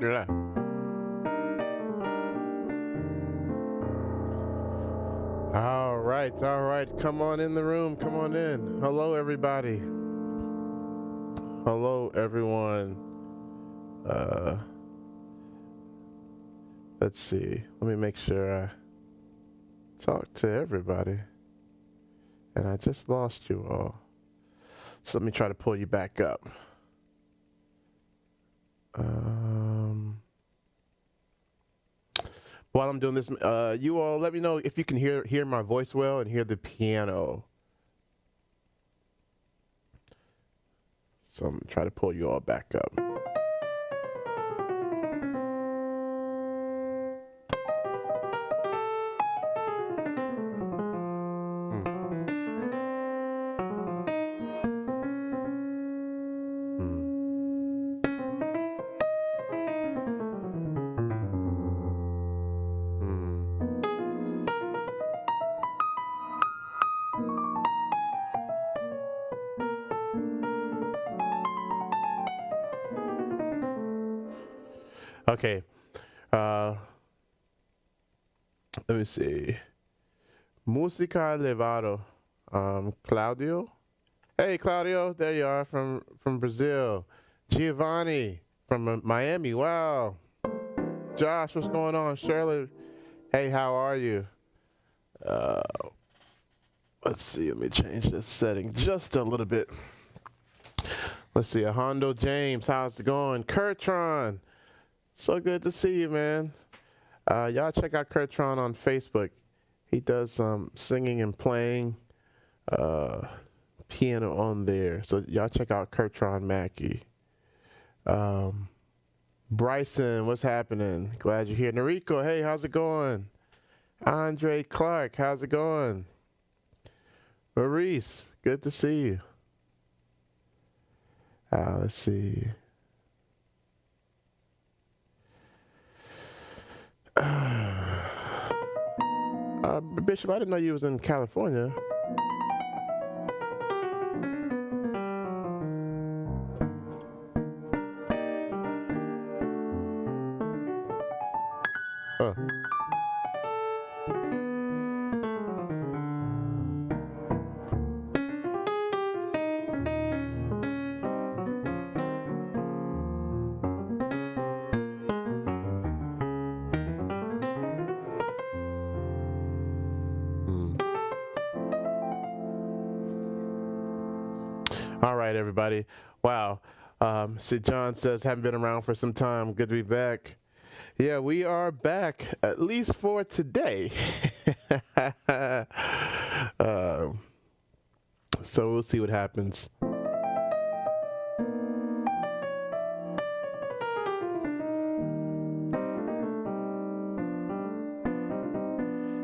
Yeah. All right. Come on in the room. Come on in. Hello, everybody. Hello, everyone. Uh, let's see. Let me make sure I talk to everybody. And I just lost you all. So let me try to pull you back up. While I'm doing this, you all let me know if you can hear my voice well and hear the piano. So I'm gonna try to pull you all back up. Okay. Let me see. Musica Levado. Claudio. Hey, Claudio. There you are from Brazil. Giovanni from Miami. Wow. Josh, what's going on? Shirley. Hey, how are you? Let's see. Let me change this setting just a little bit. Let's see. Ahondo James, how's it going? Kurtron. So good to see you, man. Y'all check out Kurtron on Facebook. He does some singing and playing piano on there. So y'all check out Kurtron Mackey. Bryson, what's happening? Glad you're here. Noriko, hey, how's it going? Andre Clark, how's it going? Maurice, good to see you. Let's see. Bishop, I didn't know you was in California. Oh. All right, everybody. Wow. Sid John says, haven't been around for some time. Good to be back. Yeah, we are back, at least for today. So we'll see what happens.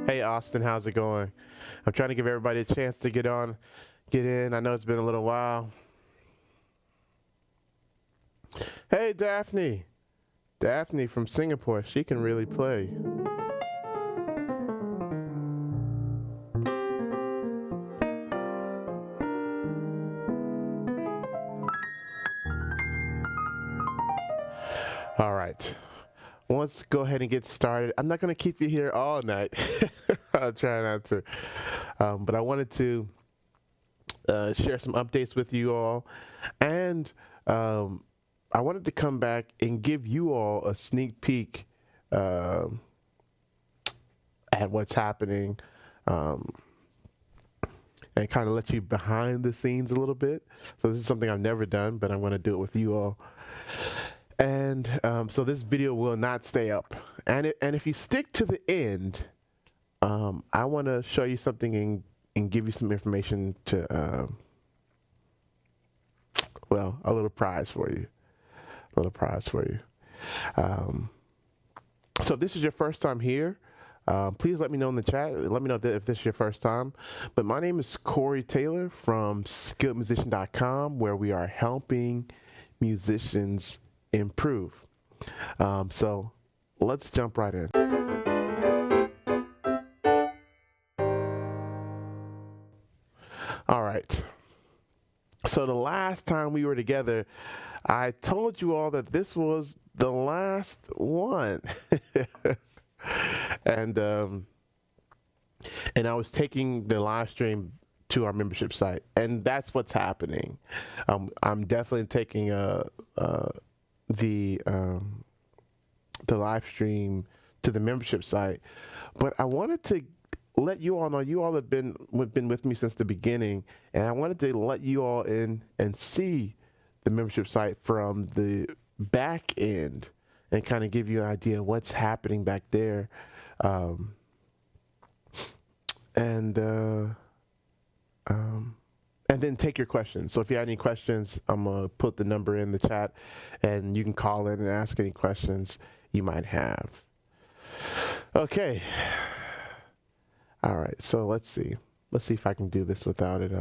Hey, Austin, how's it going? I'm trying to give everybody a chance to get in. I know it's been a little while. Hey, Daphne. Daphne from Singapore. She can really play. All right. Well, let's go ahead and get started. I'm not going to keep you here all night. I'll try not to. But I wanted to share some updates with you all. And I wanted to come back and give you all a sneak peek at what's happening and kind of let you behind the scenes a little bit. So this is something I've never done, but I'm going to do it with you all. And so this video will not stay up. And if you stick to the end, I want to show you something and give you some information to, well, a little prize for you. A little prize for you. So if this is your first time here, please let me know in the chat. Let me know if this is your first time. But my name is Corey Taylor from SkilledMusician.com, where we are helping musicians improve. So let's jump right in. All right. So the last time we were together, I told you all that this was the last one. And I was taking the live stream to our membership site, and that's what's happening. I'm definitely taking the live stream to the membership site, but I wanted to let you all know you all have been with me since the beginning, and I wanted to let you all in and see the membership site from the back end and kind of give you an idea of what's happening back there. And then take your questions. So if you have any questions, I'm going to put the number in the chat and you can call in and ask any questions you might have. Okay. All right. So let's see. Let's see if I can do this without it.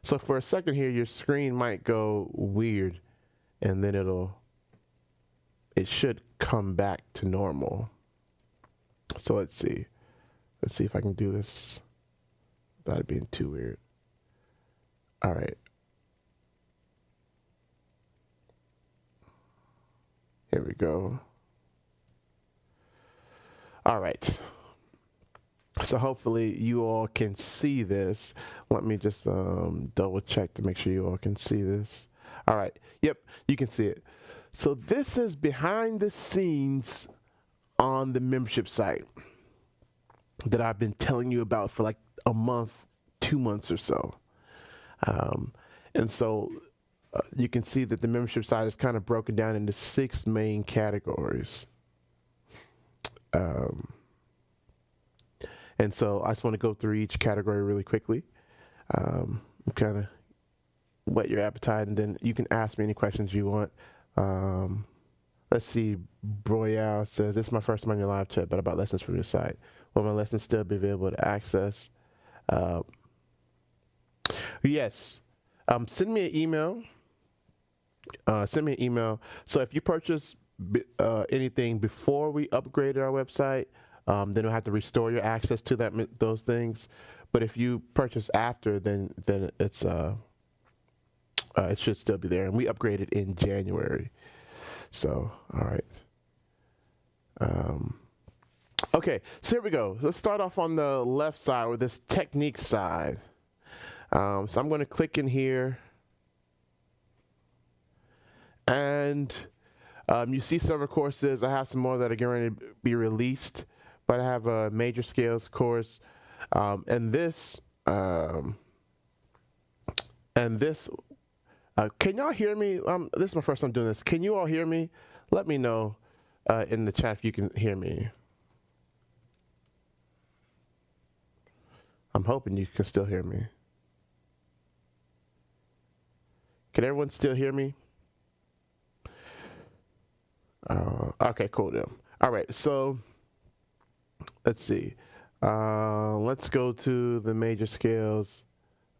So for a second here, your screen might go weird and then it should come back to normal. So let's see. Let's see if I can do this without it being too weird. All right. Here we go. All right. So hopefully you all can see this. Let me just double check to make sure you all can see this. All right. Yep, you can see it. So this is behind the scenes on the membership site that I've been telling you about for like a month, 2 months or so. And so you can see that the membership site is kind of broken down into 6 main categories. And so I just want to go through each category really quickly, kind of whet your appetite, and then you can ask me any questions you want. Let's see, Broyal says, this is my first time on your live chat, but about lessons from your site. Will my lessons still be available to access? Yes. Send me an email. So if you purchase anything before we upgraded our website, then we'll have to restore your access to those things. But if you purchase after, then it's it should still be there. And we upgraded in January. So, all right. Okay, so here we go. Let's start off on the left side with this technique side. So I'm going to click in here. And you see several courses. I have some more that are getting ready to be released. But I have a major scales course. And this, can y'all hear me? This is my first time doing this. Can you all hear me? Let me know in the chat if you can hear me. I'm hoping you can still hear me. Can everyone still hear me? Okay, cool then. All right, so let's see. Let's go to the major scales.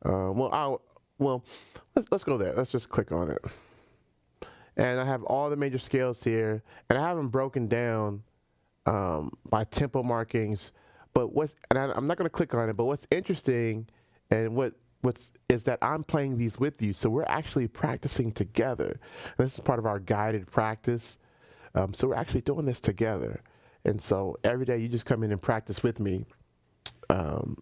Let's go there. Let's just click on it. And I have all the major scales here, and I have them broken down by tempo markings. But I'm not going to click on it, but what's interesting and what's is that I'm playing these with you. So we're actually practicing together. And this is part of our guided practice. So we're actually doing this together. And so every day you just come in and practice with me. Um,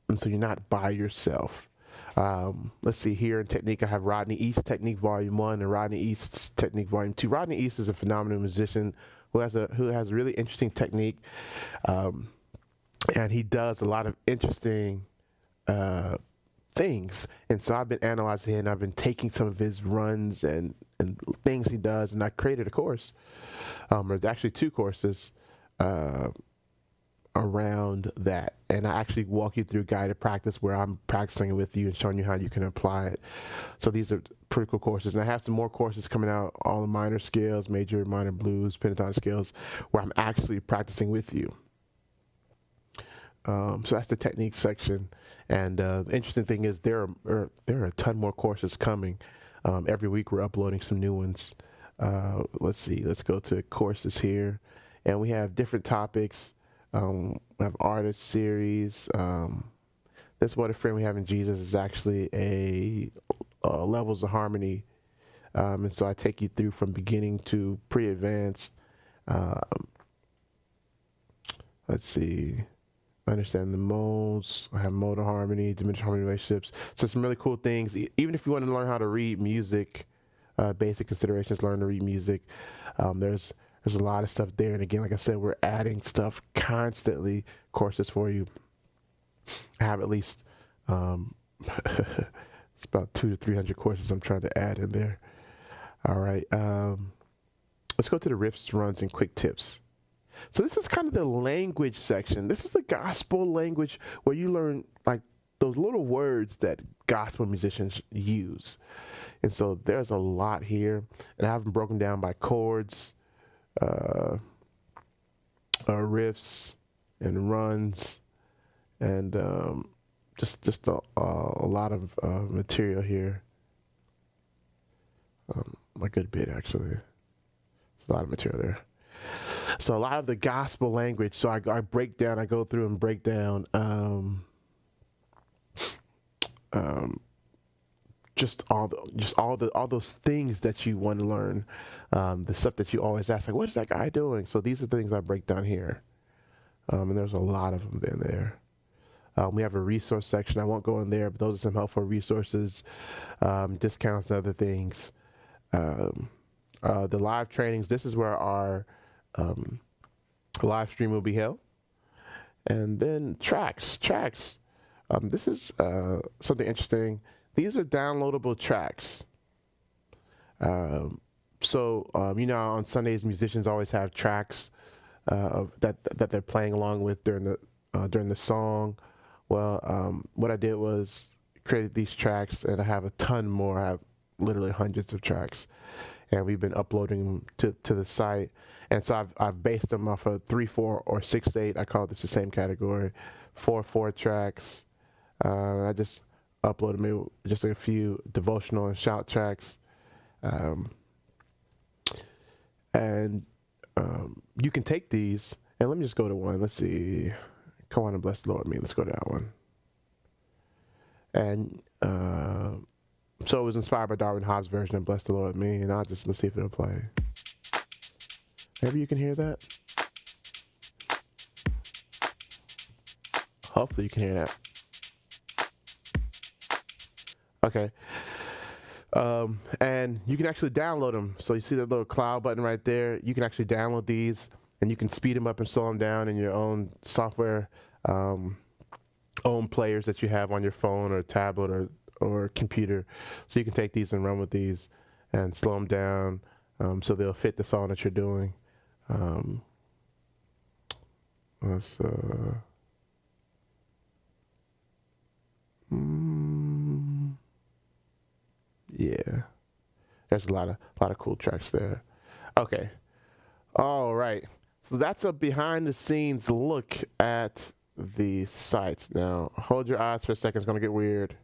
and so you're not by yourself. Let's see here in technique. I have Rodney East Technique Volume 1 and Rodney East's Technique Volume 2. Rodney East is a phenomenal musician who has a really interesting technique, um, and he does a lot of interesting uh, things. And so I've been analyzing him. I've been taking some of his runs and things he does, and I created a course, or actually two courses. Uh, Around that, and I actually walk you through guided practice where I'm practicing it with you and showing you how you can apply it. So these are pretty cool courses, and I have some more courses coming out, all the minor scales, major, minor, blues, pentatonic scales, where I'm actually practicing with you. So that's the technique section, and the interesting thing is there are a ton more courses coming. Every week we're uploading some new ones. Let's see, let's go to courses here, and we have different topics. We have artist series. This What a Friend We Have in Jesus is actually a levels of harmony, and so I take you through from beginning to pre-advanced. Let's see. I understand the modes. I have modal harmony, diminished harmony relationships. So some really cool things. Even if you want to learn how to read music, basic considerations, learn to read music. There's a lot of stuff there. And again, like I said, we're adding stuff constantly, courses for you. I have at least, it's about 200 to 300 courses I'm trying to add in there. All right. Let's go to the riffs, runs, and quick tips. So this is kind of the language section. This is the gospel language where you learn like those little words that gospel musicians use. And so there's a lot here. And I have them broken down by chords, riffs and runs, and just a lot of material here. A good bit actually. There's a lot of material there. So a lot of the gospel language. So I break down. I go through and break down. Just all those things that you want to learn, the stuff that you always ask, like, what is that guy doing? So these are the things I break down here, and there's a lot of them in there. We have a resource section. I won't go in there, but those are some helpful resources, discounts and other things. The live trainings. This is where our live stream will be held, and then tracks. This is something interesting. These are downloadable tracks. On Sundays, musicians always have tracks that they're playing along with during the song. Well, what I did was created these tracks, and I have a ton more. I have literally hundreds of tracks, and we've been uploading them to the site. And so I've based them off of 3/4 or 6/8. I call this the same category. 4/4 tracks. I just uploaded me just a few devotional and shout tracks, and you can take these, and let me just go to one. Let's see, come on and bless the Lord me. Let's go to that one. And so it was inspired by Darwin Hobbs' version of Bless the Lord me, and let's see if it'll play. Maybe you can hear that. Hopefully you can hear that. Okay. And you can actually download them. So you see that little cloud button right there. You can actually download these, and you can speed them up and slow them down in your own software, own players that you have on your phone or tablet or computer. So you can take these and run with these and slow them down, so they'll fit the song that you're doing. Let's yeah, there's a lot of cool tracks there. Okay, all right. So that's a behind the scenes look at the site. Now hold your eyes for a second. It's gonna get weird.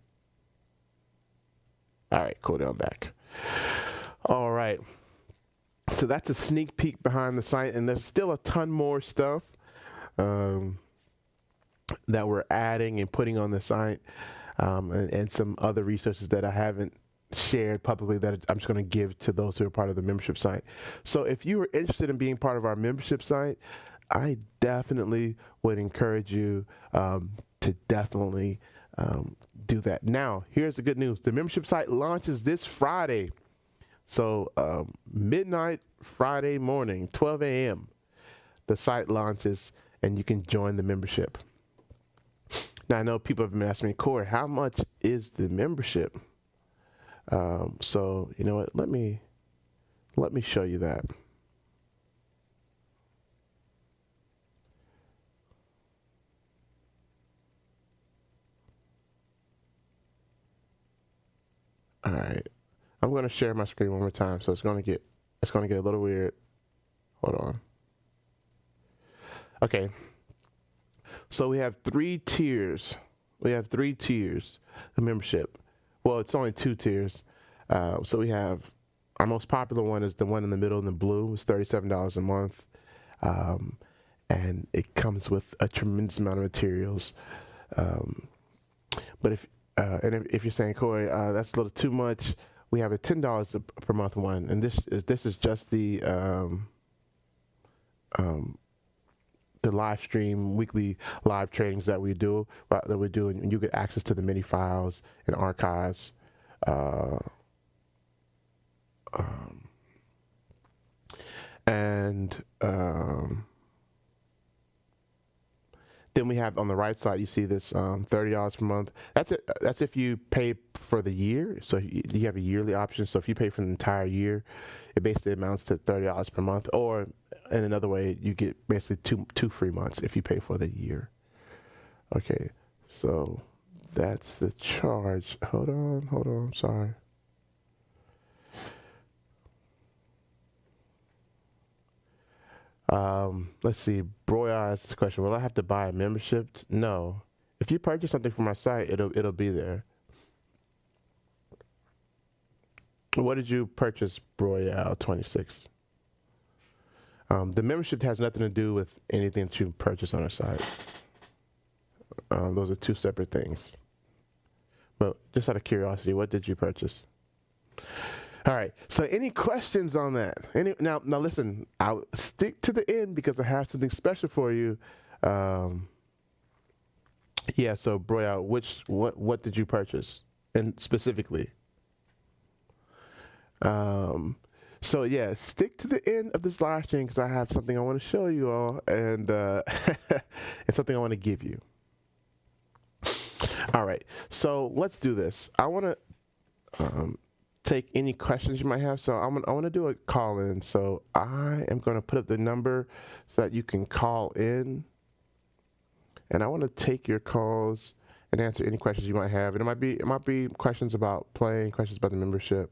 All right, cool. Down back. All right. So that's a sneak peek behind the site, and there's still a ton more stuff that we're adding and putting on the site, and some other resources that I haven't shared publicly that I'm just going to give to those who are part of the membership site. So if you are interested in being part of our membership site, I definitely would encourage you to definitely do that. Now, here's the good news. The membership site launches this Friday. So midnight Friday morning, 12 a.m., the site launches and you can join the membership. Now, I know people have been asking me, Corey, how much is the membership? So you know what? Let me show you that. All right, I'm going to share my screen one more time, so it's going to get a little weird. Hold on. Okay. So we have 3 tiers. We have 3 tiers of membership. Well, it's only 2 tiers. So we have our most popular one is the one in the middle in the blue. It's $37 a month, and it comes with a tremendous amount of materials. But if you're saying, Corey, that's a little too much, we have a $10 per month one, and this is just the live stream weekly live trainings that we do, and you get access to the mini files and archives. And then we have on the right side, you see this $30 per month. That's it. That's if you pay for the year. So you have a yearly option. So if you pay for the entire year, it basically amounts to $30 per month. Or in another way, you get basically two free months if you pay for the year. Okay, so that's the charge. Hold on. Sorry. Let's see. Broya asked this question. Will I have to buy a membership? No. If you purchase something from our site, it'll be there. What did you purchase, Broyal 26? The membership has nothing to do with anything that you purchase on our site. Those are 2 separate things. But just out of curiosity, what did you purchase? All right. So, any questions on that? Now, listen. I'll stick to the end because I have something special for you. Yeah. So, Broya, what did you purchase, and specifically? So yeah, stick to the end of this live stream because I have something I want to show you all, and it's something I want to give you. All right. So let's do this. I want to take any questions you might have. So I want to do a call in. So I am going to put up the number so that you can call in, and I want to take your calls and answer any questions you might have. And it might be questions about playing, questions about the membership.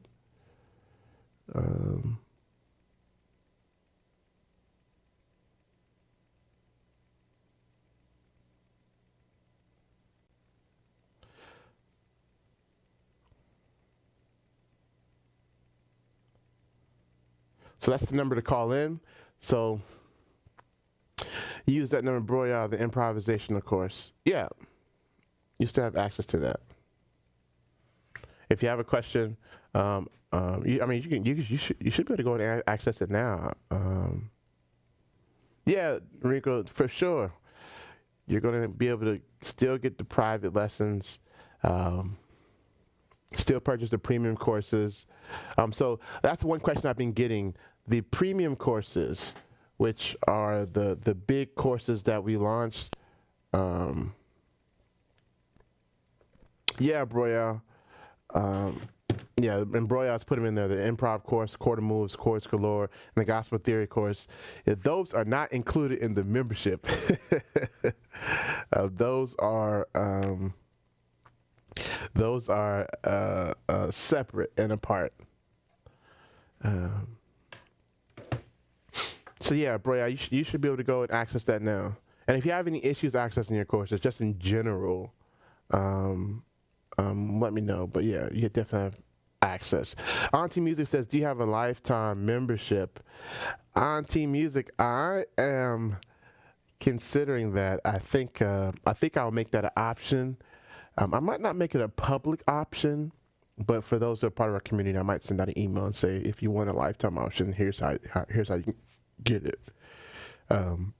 So that's the number to call in. So use that number, Broya, the improvisational course. Yeah, you still have access to that. If you have a question, you should be able to go and access it now. Yeah, Rico, for sure. You're going to be able to still get the private lessons, still purchase the premium courses. So that's one question I've been getting. The premium courses, which are the big courses that we launched. Yeah, Broya. Yeah, and Broyas put them in there. The improv course, quarter moves, chords galore, and the gospel theory course. Those are not included in the membership. Those are separate and apart. So yeah, Broya, you should be able to go and access that now. And if you have any issues accessing your courses, just in general, let me know. But yeah, you definitely have access. Auntie Music says, do you have a lifetime membership? Auntie Music, I am considering that. I think I'll make that an option. I might not make it a public option, But for those who are part of our community, I might send out an email and say, if you want a lifetime option, here's how you can get it. Um,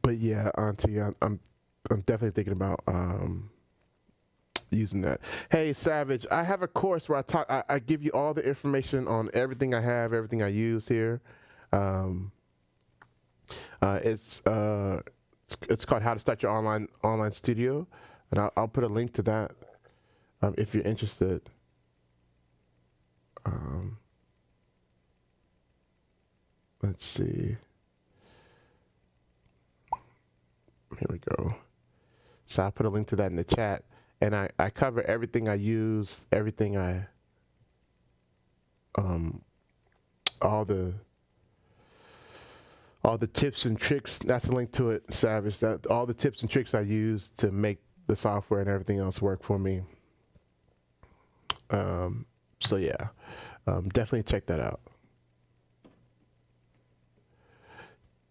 but yeah, Auntie, I'm definitely thinking about using that. Hey, Savage, I have a course where I give you all the information on everything I have, everything I use here. Um, it's called How to Start Your Online Studio, and I'll put a link to that if you're interested. Um, let's see. Here we go. So I'll put a link to that in the chat, and I cover everything I use, everything all the tips and tricks. That's a link to it, Savage. That all the tips and tricks I use to make the software and everything else work for me. So yeah, definitely check that out.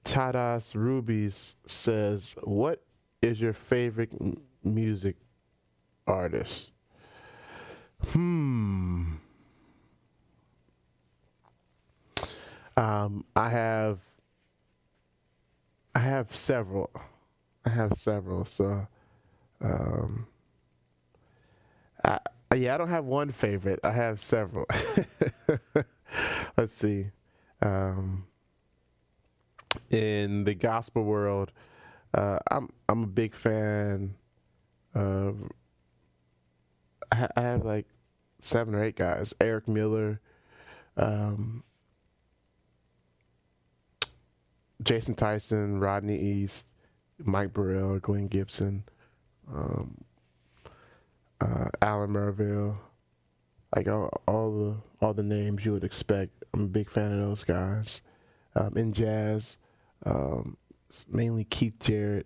Tadas Rubies says, "What is your favorite music artist?" I have several. So, um, I, yeah, I don't have one favorite. I have several. Let's see. In the gospel world, I'm a big fan of. I have like 7 or 8 guys. Eric Miller, Jason Tyson, Rodney East, Mike Burrell, Glenn Gibson, Alan Merville, like all the names you would expect. I'm a big fan of those guys. In jazz, mainly Keith Jarrett.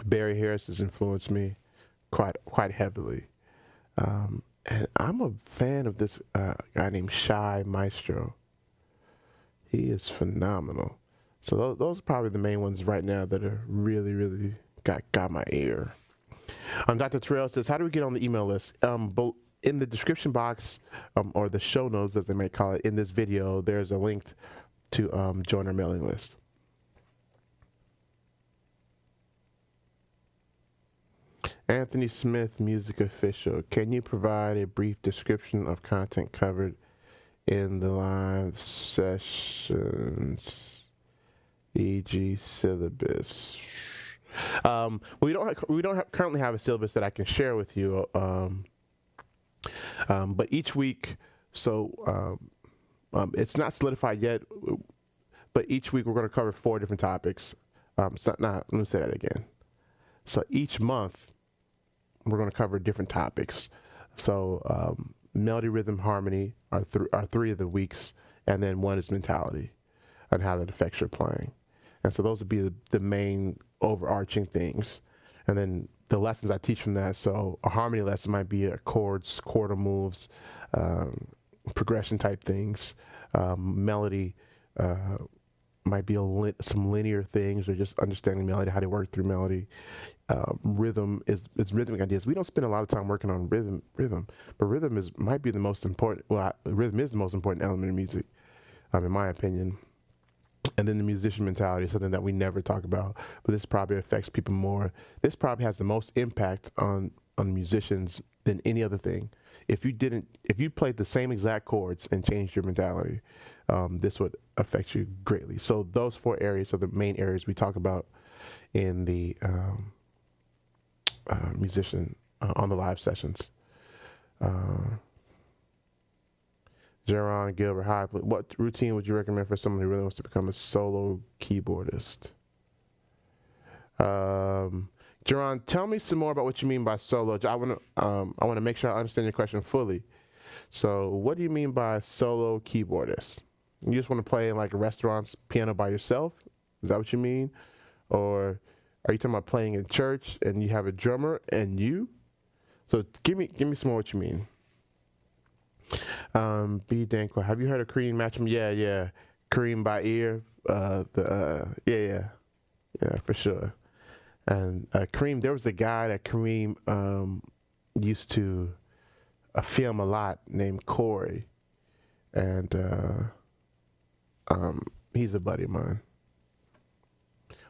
Barry Harris has influenced me quite heavily. And I'm a fan of this guy named Shy Maestro. He is phenomenal. So those are probably the main ones right now that are really, really got my ear. Dr. Terrell says, how do we get on the email list? In the description box, or the show notes, as they may call it, in this video, there's a link to join our mailing list. Anthony Smith, Music Official. Can you provide a brief description of content covered in the live sessions, e.g. syllabus? We don't currently have a syllabus that I can share with you, but each week, it's not solidified yet, but each week we're going to cover 4 different topics. Let me say that again. So each month we're going to cover different topics. So melody, rhythm, harmony are 3 of the weeks, and then 1 is mentality and how that affects your playing. And so those would be the main overarching things. And then the lessons I teach from that. So a harmony lesson might be chords, quarter moves, progression type things. Melody might be some linear things, or just understanding melody, how to work through melody. Rhythm it's rhythmic ideas. We don't spend a lot of time working on rhythm, but rhythm might be the most important. Well, rhythm is the most important element of music, in my opinion. And then the musician mentality is something that we never talk about, but this probably affects people more. This probably has the most impact on musicians than any other thing. If you played the same exact chords and changed your mentality, this would affect you greatly. So those 4 areas are the main areas we talk about in the musician on the live sessions. Jaron Gilbert, hi. What routine would you recommend for someone who really wants to become a solo keyboardist? Jaron, tell me some more about what you mean by solo. I want to make sure I understand your question fully. So, what do you mean by solo keyboardist? You just want to play in like a restaurant's piano by yourself? Is that what you mean? Or are you talking about playing in church and you have a drummer and you? So give me some more what you mean. B. Danko, have you heard of Kareem Matcham? Yeah. Kareem by ear. Yeah, for sure. And Kareem, there was a guy that Kareem used to film a lot named Corey, and he's a buddy of mine.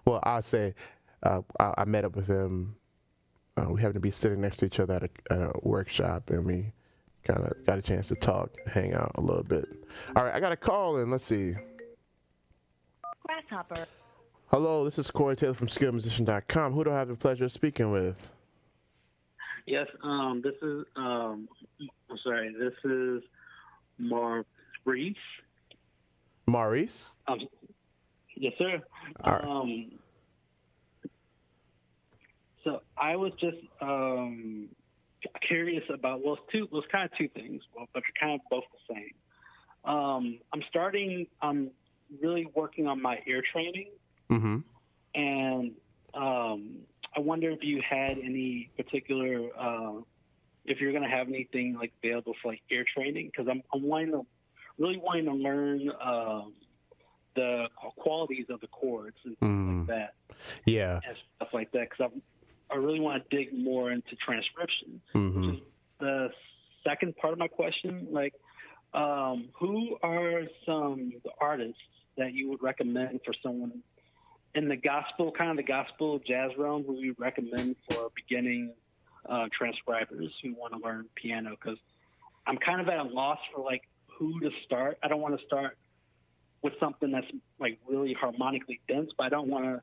Well, I'll say I met up with him. We happened to be sitting next to each other at a workshop, and we kind of got a chance to talk, hang out a little bit. All right, I got a call in. Let's see. Grasshopper. Hello, this is Corey Taylor from skillmusician.com. Who do I have the pleasure of speaking with? Yes, this is, this is Maurice. Maurice? Yes, sir. All right. So I was just curious about, it's kind of two things, but they're kind of both the same. I'm really working on my ear training. Mm-hmm. And I wonder if you had any particular, if you're going to have anything like available for like ear training, because I'm really wanting to learn the qualities of the chords and things like that. Yeah. And stuff like that, because I really want to dig more into transcription. Mm-hmm. Which is the second part of my question. Like, who are some artists that you would recommend for someone in the gospel jazz realm, who you recommend for beginning transcribers who want to learn piano? Because I'm kind of at a loss for like who to start. I don't want to start with something that's like really harmonically dense, but I don't want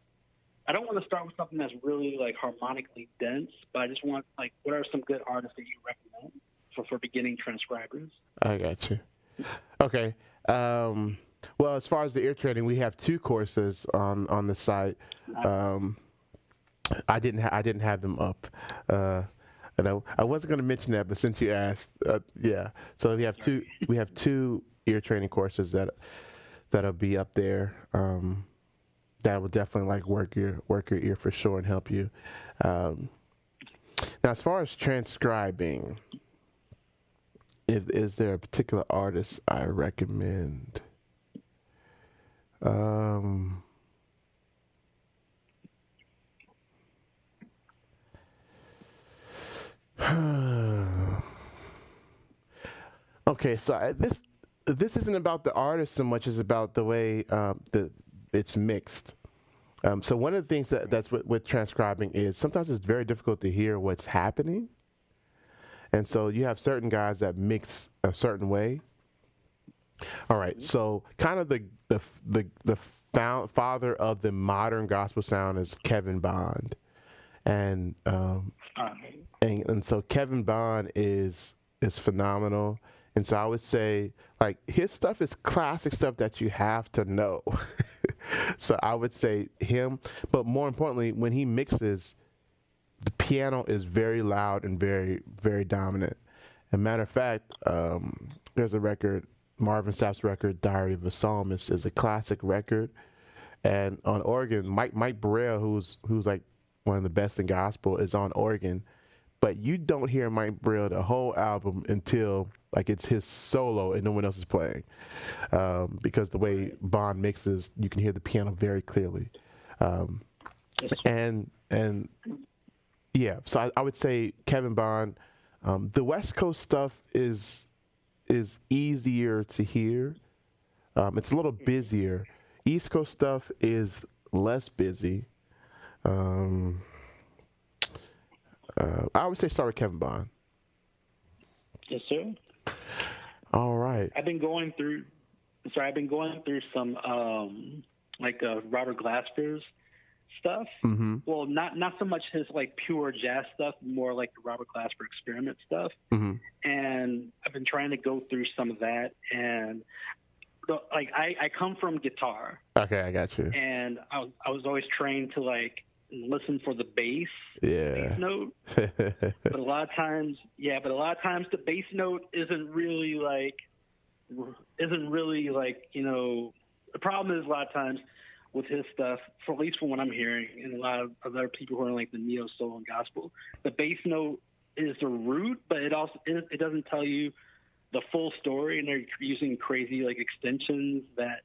to start with something that's really like harmonically dense. But I just want like, what are some good artists that you recommend for beginning transcribers? I got you. Okay. Well, as far as the ear training, we have 2 courses on the site. I didn't have them up, and I wasn't going to mention that, but since you asked, yeah. So we have two ear training courses that'll be up there. That will definitely like work your ear for sure and help you. Now, as far as transcribing, is there a particular artist I recommend? Okay, so this isn't about the artist so much as about the way it's mixed. So one of the things that's with transcribing is sometimes it's very difficult to hear what's happening, and so you have certain guys that mix a certain way. All right, so kind of the father of the modern gospel sound is Kevin Bond, and so Kevin Bond is phenomenal, and so I would say like his stuff is classic stuff that you have to know. So I would say him, but more importantly, when he mixes, the piano is very loud and very, very dominant. As a matter of fact, there's a record, Marvin Sapp's record, Diary of a Psalmist, is a classic record. And on organ, Mike Burrell, who's like one of the best in gospel, is on organ. But you don't hear Mike Burrell the whole album until like it's his solo and no one else is playing, because the way Bond mixes, you can hear the piano very clearly. And yeah, so I would say Kevin Bond. The West Coast stuff is easier to hear. It's a little busier. East Coast stuff is less busy. I would say start with Kevin Bond. Yes, sir. All right. I've been going through some Robert Glasper's stuff. Mm-hmm. Well, not so much his like pure jazz stuff, more like the Robert Glasper experiment stuff. Mm-hmm. And I've been trying to go through some of that. And like I come from guitar. Okay, I got you. And I was always trained to like listen for the bass note. But a lot of times the bass note isn't really like, you know, the problem is a lot of times with his stuff, for at least from what I'm hearing, and a lot of other people who are in like the neo soul and gospel, the bass note is the root, but it doesn't tell you the full story, and they're using crazy like extensions that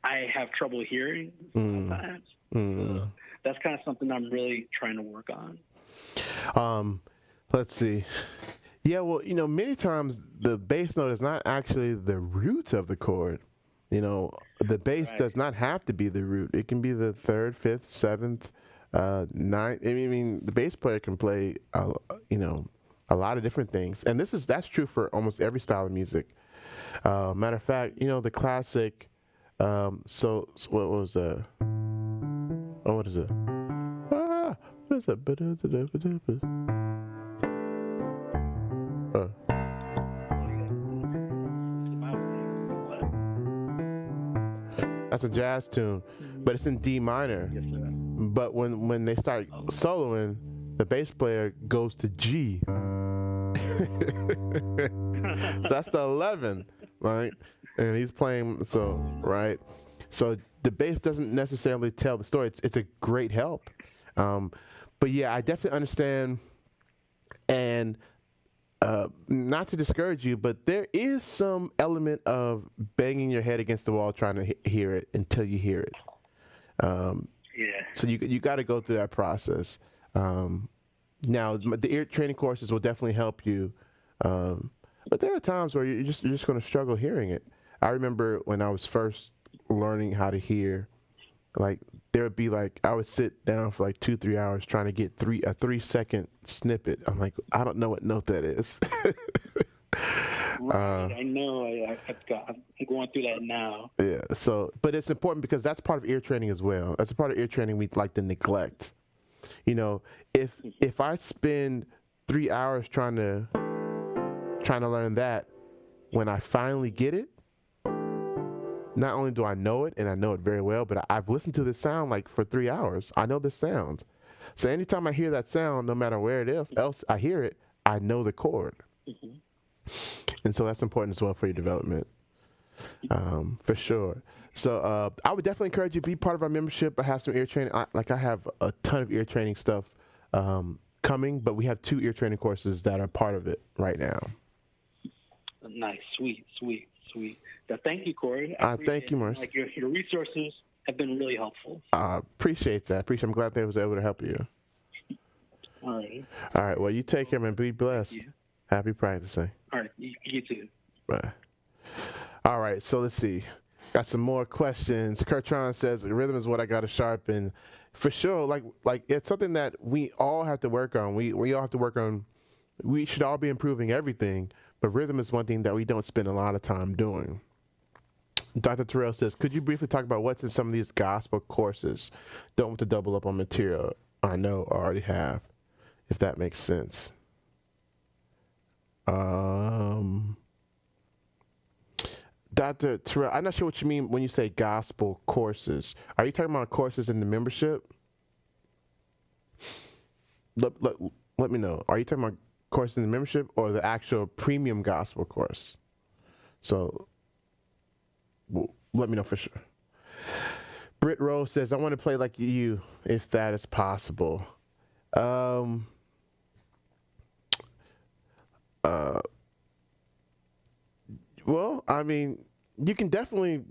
I have trouble hearing sometimes. So that's kind of something I'm really trying to work on. Let's see. Yeah, well, many times the bass note is not actually the root of the chord. The bass Right. does not have to be the root. It can be the third, fifth, seventh, ninth. I mean, the bass player can play, a lot of different things, and that's true for almost every style of music. Matter of fact, the classic. So what was Oh, what is it? What is it? Uh, that's a jazz tune, but it's in D minor. Yes, sir. But when they start soloing, the bass player goes to G. So that's the 11, right? And he's playing, so right. So the bass doesn't necessarily tell the story. It's a great help. Um, but yeah, I definitely understand, and not to discourage you, but there is some element of banging your head against the wall trying to hear it until you hear it. Yeah. So you got to go through that process. Now the ear training courses will definitely help you, but there are times where you're just going to struggle hearing it. I remember when I was first learning how to hear, like there would be like I would sit down for like 2-3 hours trying to get a 3 second snippet. I'm like, I don't know what note that is. Right. I know. I'm going through that now. Yeah. So, but it's important because that's part of ear training as well. That's a part of ear training we like to neglect. If I spend 3 hours trying to learn that, when I finally get it, not only do I know it and I know it very well, but I've listened to this sound like for 3 hours. I know the sound. So anytime I hear that sound, no matter where it is, else I hear it, I know the chord. Hmm. And so that's important as well for your development, for sure. So I would definitely encourage you to be part of our membership. I have some ear training. I have a ton of ear training stuff coming, but we have 2 ear training courses that are part of it right now. Nice. Sweet. So thank you, Corey. Thank you, it. Morris. Like your resources have been really helpful. Appreciate that. I'm glad that I was able to help you. All right. All right. Well, you take care, man. Be blessed. You. Happy practicing. All right. You too. Bye. All right. So let's see. Got some more questions. Kurtron says rhythm is what I got to sharpen. For sure. Like it's something that we all have to work on. We all have to work on. We should all be improving everything, but rhythm is one thing that we don't spend a lot of time doing. Dr. Terrell says, could you briefly talk about what's in some of these gospel courses? Don't want to double up on material I know or already have, if that makes sense. Dr. Terrell, I'm not sure what you mean when you say gospel courses. Are you talking about courses in the membership? Let me know. Are you talking about courses in the membership or the actual premium gospel course? So let me know for sure. Britt Rose says, I want to play like you if that is possible. Well, I mean, you can definitely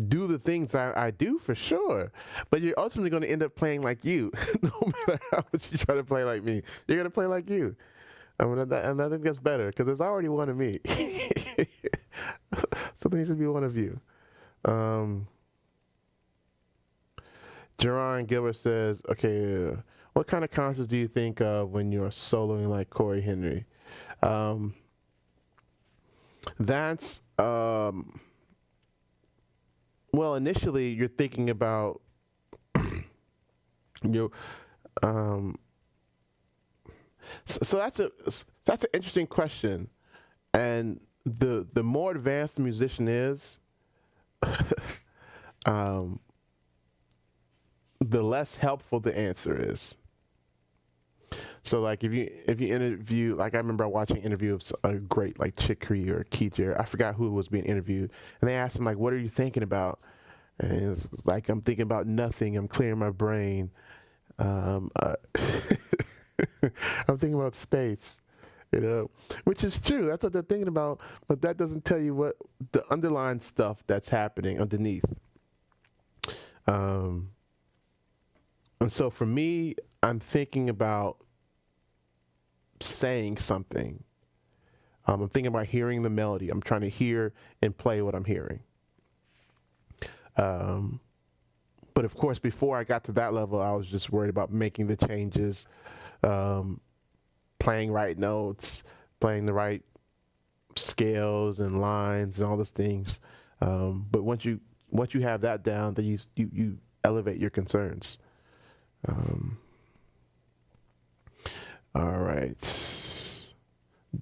do the things I do for sure, but you're ultimately going to end up playing like you. No matter how much you try to play like me, you're going to play like you. And I think that's better because there's already one of me. So there needs to be one of you. Jerron Gilbert says, okay, what kind of concerts do you think of when you're soloing like Corey Henry? That's, well, initially you're thinking about you. So that's an interesting question, and the more advanced the musician is, the less helpful the answer is. So like if you interview, like I remember watching an interview of a great like Chick Corea or Keith Jarrett, I forgot who was being interviewed, and they asked him like, what are you thinking about? And he was like, I'm thinking about nothing, I'm clearing my brain. I'm thinking about space, which is true. That's what they're thinking about, but that doesn't tell you what the underlying stuff that's happening underneath. And so for me, I'm thinking about saying something. I'm thinking about hearing the melody. I'm trying to hear and play what I'm hearing. But of course, before I got to that level, I was just worried about making the changes, playing right notes, playing the right scales and lines and all those things. But once you have that down, then you elevate your concerns. All right,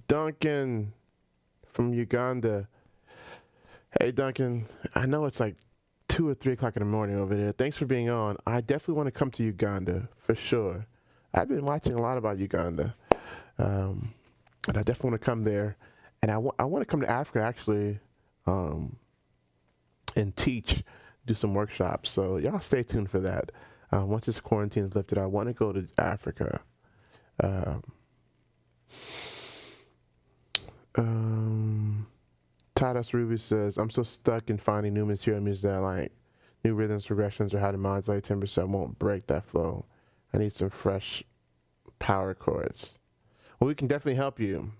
Duncan from Uganda. Hey, Duncan. I know it's like 2 or 3 o'clock in the morning over there. Thanks for being on. I definitely want to come to Uganda for sure. I've been watching a lot about Uganda, and I definitely want to come there. And I want to come to Africa actually, and teach, do some workshops. So y'all stay tuned for that. Once this quarantine is lifted, I want to go to Africa. Titus Ruby says, I'm so stuck in finding new material music that I like. New rhythms, progressions, or how to modulate timbre so I won't break that flow. I need some fresh power chords. Well, we can definitely help you.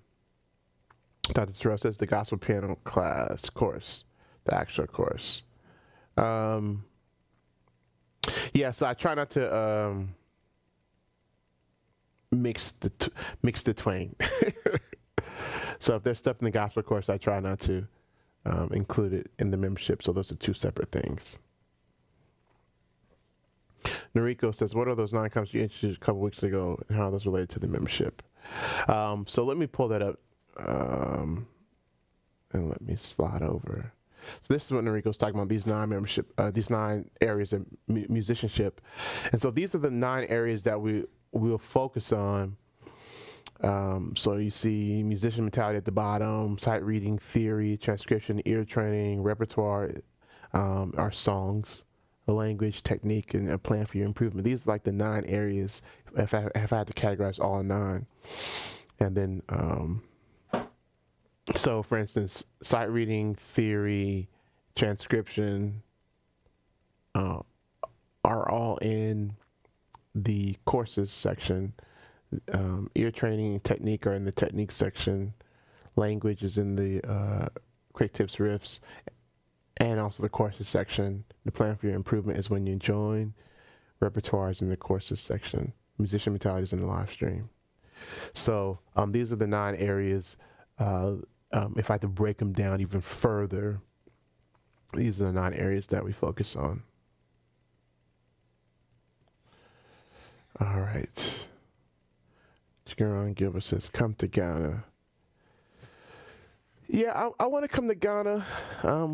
Dr. Terrell says the gospel piano class course, the actual course. Yeah, so I try not to mix the twain. So if there's stuff in the gospel course, I try not to include it in the membership. So those are 2 separate things. Noriko says, what are those 9 concepts you introduced a couple weeks ago and how are those related to the membership? So let me pull that up and let me slide over. So this is what Noriko's talking about, these 9 areas of musicianship. And so these are the 9 areas that we'll focus on. So you see musician mentality at the bottom, sight reading, theory, transcription, ear training, repertoire, our songs, the language, technique, and a plan for your improvement. These are like the 9 areas if I had to categorize all 9. And then, so for instance, sight reading, theory, transcription are all in the courses section. Ear training and technique are in the technique section. Language is in the quick tips, riffs, and also the courses section. The plan for your improvement is when you join. Repertoire is in the courses section. Musician mentality is in the live stream. So these are the 9 areas. If I had to break them down even further, these are the 9 areas that we focus on. All right. Jaron Gilbert says, come to Ghana. Yeah, I want to come to Ghana,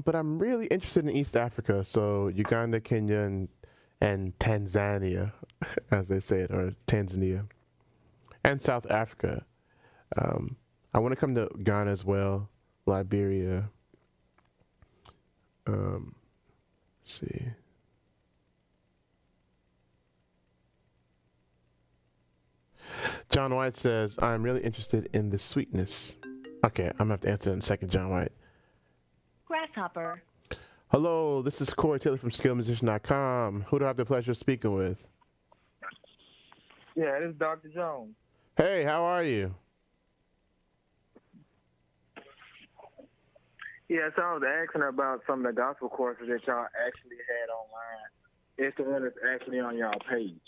but I'm really interested in East Africa. So Uganda, Kenya, and Tanzania, as they say it, or Tanzania, and South Africa. I want to come to Ghana as well, Liberia. Let's see. John White says, I'm really interested in the sweetness. Okay, I'm going to have to answer that in a second, John White. Grasshopper. Hello, this is Corey Taylor from skillmusician.com. Who do I have the pleasure of speaking with? Yeah, this is Dr. Jones. Hey, how are you? Yeah, so I was asking about some of the gospel courses that y'all actually had online. It's the one that's actually on y'all page.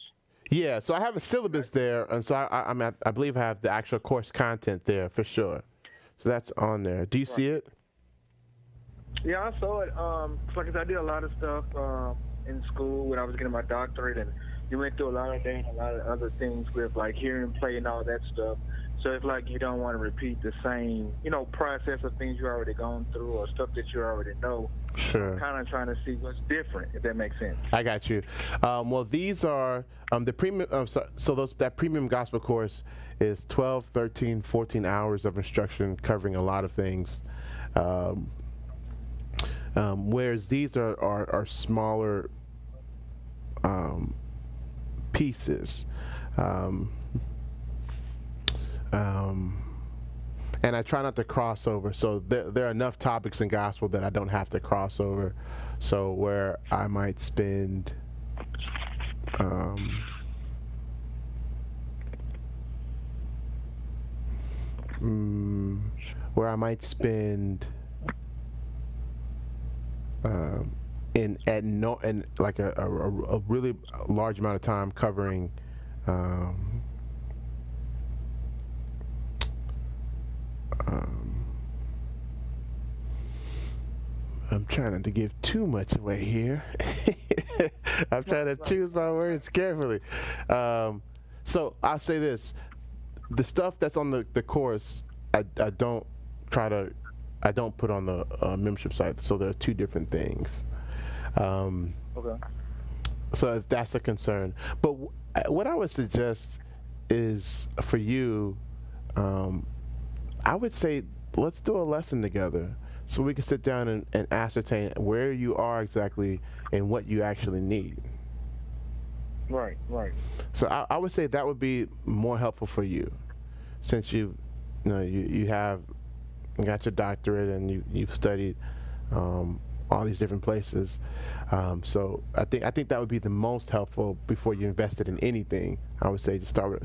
Yeah, so I have a syllabus there, and so I believe I have the actual course content there for sure. So that's on there. Do you see it? Yeah, I saw it. Because I did a lot of stuff in school when I was getting my doctorate, and you went through a lot of things, a lot of other things with like hearing, play, and all that stuff. So it's like you don't want to repeat the same, process of things you already gone through or stuff that you already know. Sure. Kind of trying to see what's different, if that makes sense. I got you. Well, these are the premium. That premium gospel course is 12, 13, 14 hours of instruction covering a lot of things. Whereas these are smaller pieces. And I try not to cross over. So there are enough topics in gospel that I don't have to cross over. So where I might spend where I might spend in like a really large amount of time covering I'm trying not to give too much away here. I'm trying to choose my words carefully. So I'll say this: the stuff that's on the course, I don't put on the membership site. So there are two different things. Okay. So if that's a concern, but what I would suggest is for you, I would say let's do a lesson together so we can sit down and ascertain where you are exactly and what you actually need. Right. So I would say that would be more helpful for you, since you have got your doctorate and you've studied all these different places. So I think that would be the most helpful before you invested in anything. I would say let's start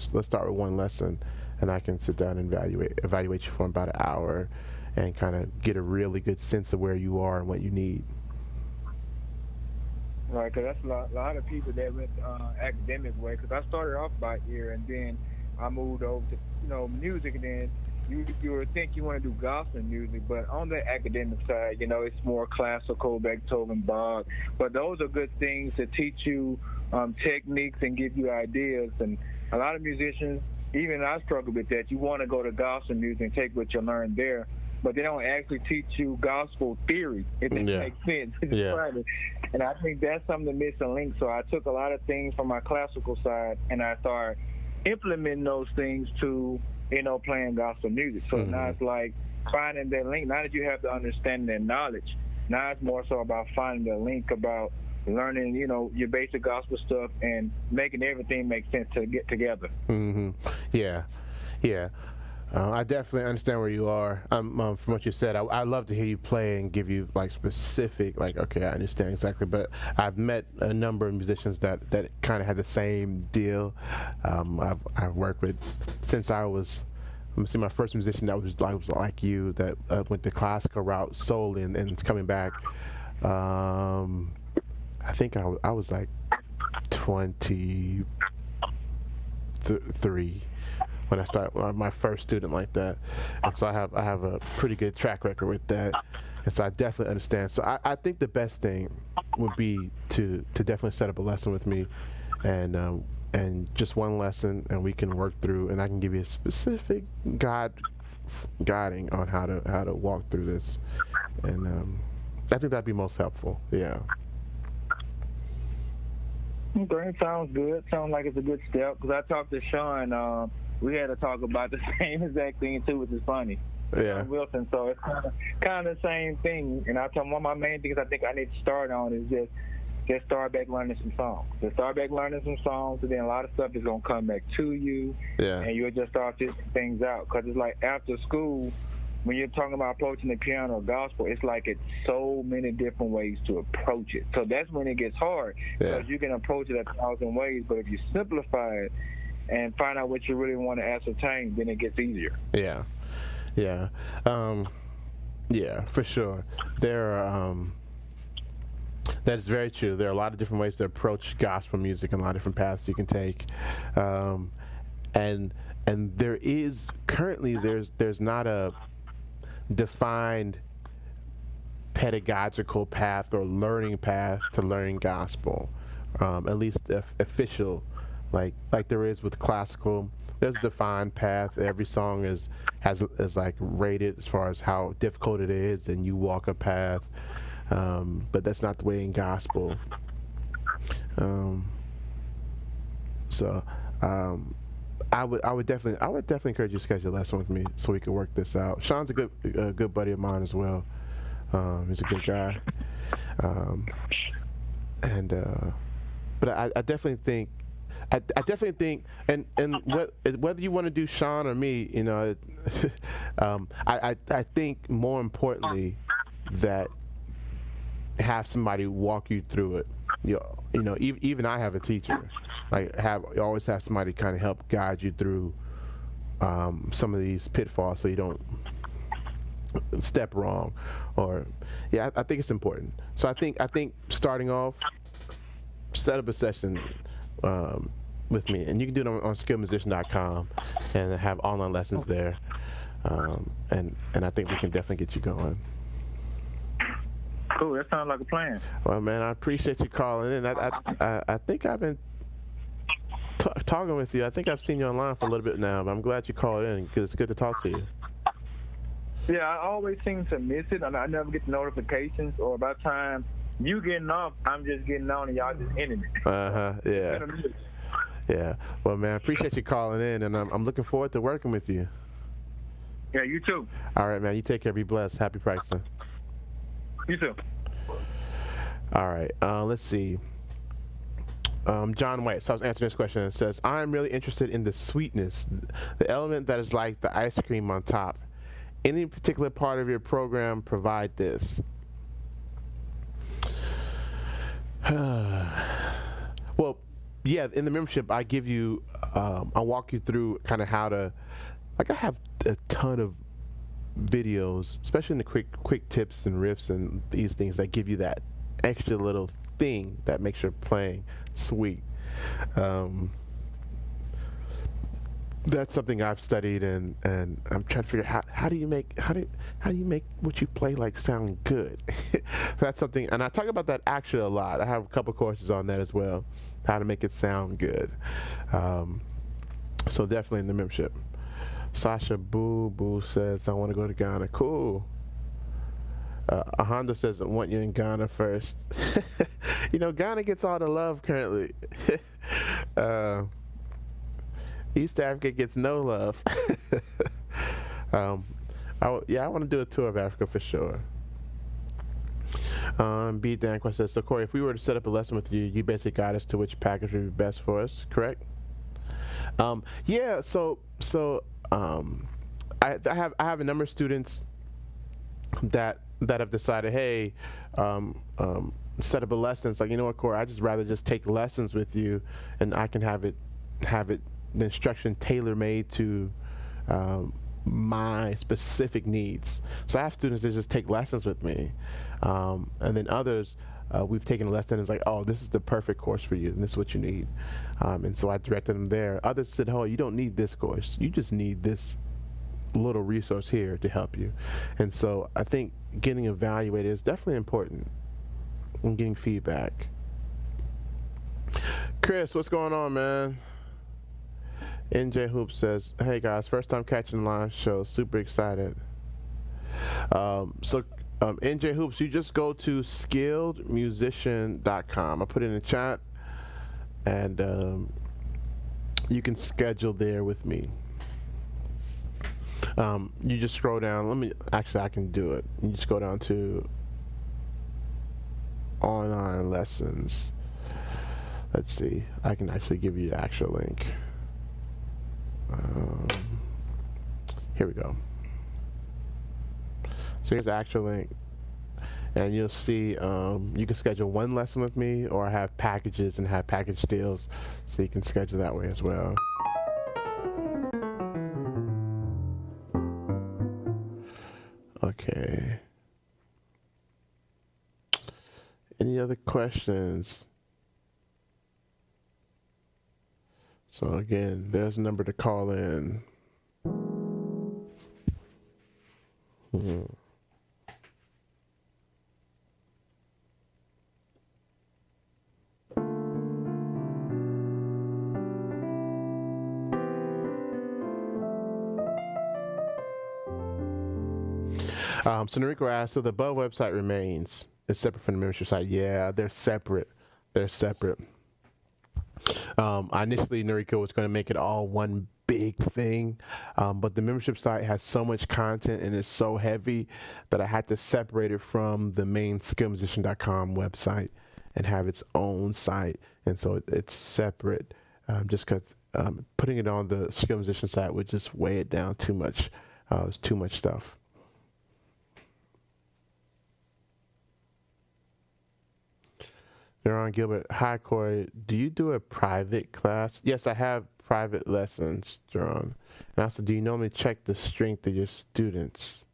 with one lesson, and I can sit down and evaluate you for about an hour, and kind of get a really good sense of where you are and what you need. Right, because that's a lot of people that went academic way. Because I started off by ear, and then I moved over to music, and then you would think you want to do gospel music, but on the academic side, it's more classical, Beethoven, Bach. But those are good things to teach you techniques and give you ideas. And a lot of musicians, even I struggle with that. You want to go to gospel music and take what you learned there, but they don't actually teach you gospel theory, if it makes sense. Yeah. And I think that's something the missing link. So I took a lot of things from my classical side, and I started implementing those things to playing gospel music. So now it's like finding that link. Now that you have the understanding and knowledge, now it's more so about finding the link about learning, your basic gospel stuff and making everything make sense to get together. Yeah. I definitely understand where you are. From what you said, I love to hear you play and give you like specific, like, okay, I understand exactly. But I've met a number of musicians that kind of had the same deal. I've worked with since I was. I'm see my first musician that was like you, that went the classical route solely and it's coming back. I think I was like 23 when I started my first student like that, and so I have a pretty good track record with that, and so I definitely understand. So I think the best thing would be to definitely set up a lesson with me, and just one lesson, and we can work through, and I can give you a specific guiding on how to walk through this, and I think that'd be most helpful. Yeah. Okay, sounds good. Sounds like it's a good step. Because I talked to Sean. We had to talk about the same exact thing too, which is funny. Yeah. Wilson. So it's kind of the same thing. And I told him one of my main things I think I need to start on is just start back learning some songs. Just start back learning some songs, and then a lot of stuff is gonna come back to you. Yeah. And you'll just start figuring things out. Because it's like after school, when you're talking about approaching the piano or gospel, it's like it's so many different ways to approach it. So that's when it gets hard. Because you can approach it 1,000 ways, but if you simplify it and find out what you really want to ascertain, then it gets easier. Yeah. Yeah, for sure. There are, that is very true. There are a lot of different ways to approach gospel music and a lot of different paths you can take. And there is currently there's not a defined pedagogical path or learning path to learning gospel, at least official, like there is with classical. There's a defined path. Every song is like rated as far as how difficult it is, and you walk a path. But that's not the way in gospel. I would definitely encourage you to schedule a lesson with me so we can work this out. Sean's a good buddy of mine as well. He's a good guy. But I definitely think. I definitely think, and whether you want to do Sean or me, I think more importantly that have somebody walk you through it. Even I have a teacher. You always have somebody kind of help guide you through some of these pitfalls so you don't step wrong. Or I think it's important. So I think starting off, set up a session with me, and you can do it on skillmusician.com and have online lessons there. And I think we can definitely get you going. Cool. That sounds like a plan. Well, man, I appreciate you calling in. I think I've been talking with you. I think I've seen you online for a little bit now, but I'm glad you called in because it's good to talk to you. Yeah, I always seem to miss it, and I never get the notifications. Or by the time you getting off, I'm just getting on, and y'all just ending it. Yeah. Yeah. Well, man, I appreciate you calling in, and I'm looking forward to working with you. Yeah, you too. All right, man. You take care. Be blessed. Happy practicing. You too. All right. Let's see. John White. So I was answering this question. It says, I'm really interested in the sweetness, the element that is like the ice cream on top. Any particular part of your program provide this? Well, yeah, in the membership, I give you, I'll walk you through kind of how to, like I have a ton of videos, especially in the quick tips and riffs and these things that give you that extra little thing that makes your playing sweet. That's something I've studied, and I'm trying to figure out how do you make what you play like sound good. That's something, and I talk about that actually a lot. I have a couple courses on that as well, how to make it sound good. So definitely in the membership. Sasha Boo Boo says, I want to go to Ghana. Cool. Honda says, I want you in Ghana first. You know, Ghana gets all the love currently. East Africa gets no love. I want to do a tour of Africa for sure. B. Danquist says, so Corey, if we were to set up a lesson with you, you basically guide us to which package would be best for us, correct? Yeah, so I have a number of students that have decided, hey, set up a lesson. It's like, you know what, Corey, I just rather just take lessons with you, and I can have it the instruction tailor-made to my specific needs. So I have students that just take lessons with me, and then others we've taken a lesson and it's like, oh, this is the perfect course for you, and this is what you need. And so I directed them there. Others said, oh, you don't need this course, you just need this little resource here to help you. And so I think getting evaluated is definitely important, and getting feedback. Chris, what's going on, man? NJ Hoop says, hey guys, first time catching the live show, super excited. NJ Hoops, you just go to skilledmusician.com. I put it in the chat, and you can schedule there with me. You just scroll down. I can do it. You just go down to online lessons. Let's see. I can actually give you the actual link. Here we go. So here's the actual link, and you'll see you can schedule one lesson with me, or I have packages and have package deals, so you can schedule that way as well. Okay. Any other questions? So again, there's a number to call in. So Noriko asked, so the above website remains. It's separate from the membership site. Yeah, they're separate. Initially, Noriko was going to make it all one big thing, but the membership site has so much content and it's so heavy that I had to separate it from the main skillmusician.com website and have its own site. And so it's separate, just because putting it on the Skill Musician site would just weigh it down too much. It's too much stuff. Jaron Gilbert, hi Corey, do you do a private class? Yes, I have private lessons, Jaron. And also, do you normally check the strength of your students?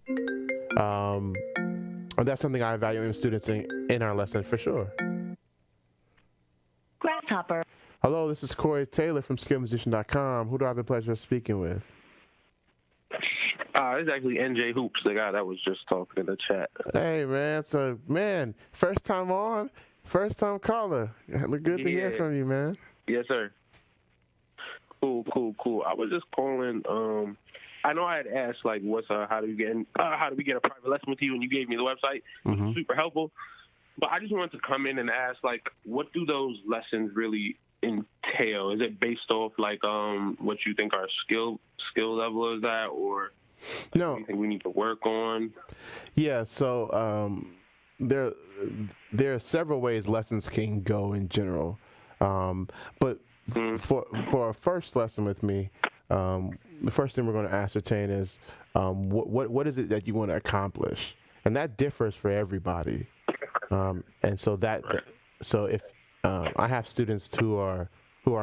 And that's something I evaluate with students in our lesson for sure. Grasshopper. Hello, this is Corey Taylor from skillmusician.com. Who do I have the pleasure of speaking with? It's actually NJ Hoops, the guy that was just talking in the chat. Hey, man. So, man, first time on, first time caller. Look good to hear Yeah. from you, man. Yes, sir. Cool. I was just calling. I know I had asked like, how do we get a private lesson with you, and you gave me the website. It was super helpful. But I just wanted to come in and ask, like, what do those lessons really entail? Is it based off like what you think our skill level is at, or No. anything we need to work on? Yeah, so there are several ways lessons can go in general. But for our first lesson with me, the first thing we're going to ascertain is what is it that you want to accomplish, and that differs for everybody. And so so if I have students who are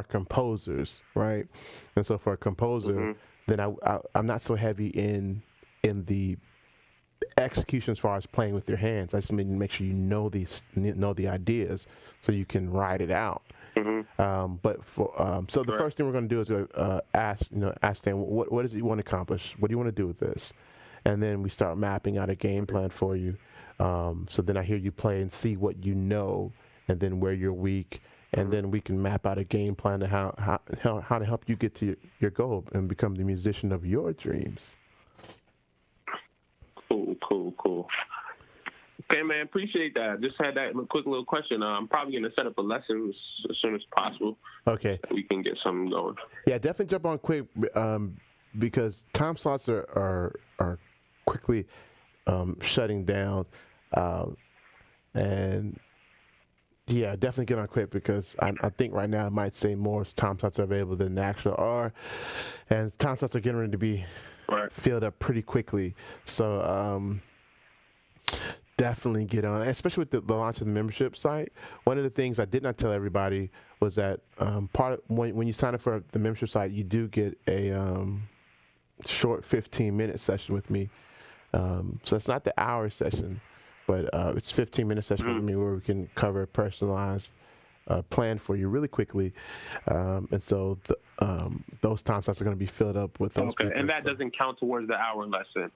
composers, right? And so for a composer, then I'm not so heavy in the execution as far as playing with your hands. I just mean to make sure you know the ideas so you can write it out. But for so the first thing we're going to do is ask them what is it you want to accomplish? What do you want to do with this? And then we start mapping out a game plan for you. So then I hear you play and see what you know, and then where you're weak, and then we can map out a game plan to how to help you get to your goal and become the musician of your dreams. Cool. Okay, man, appreciate that. Just had that quick little question. I'm probably going to set up a lesson as soon as possible. Okay. So we can get something going. Yeah, definitely jump on quick because time slots are quickly shutting down, and yeah, definitely get on quick because I think right now I might say more time slots are available than the actual are, and time slots are getting ready to be filled up pretty quickly. So definitely get on, especially with the launch of the membership site. One of the things I did not tell everybody was that when you sign up for the membership site, you do get a short 15-minute session with me. So it's not the hour session, but it's 15-minute session with me where we can cover a personalized plan for you really quickly. And so those time slots are going to be filled up with those people. And that doesn't count towards the hour lesson.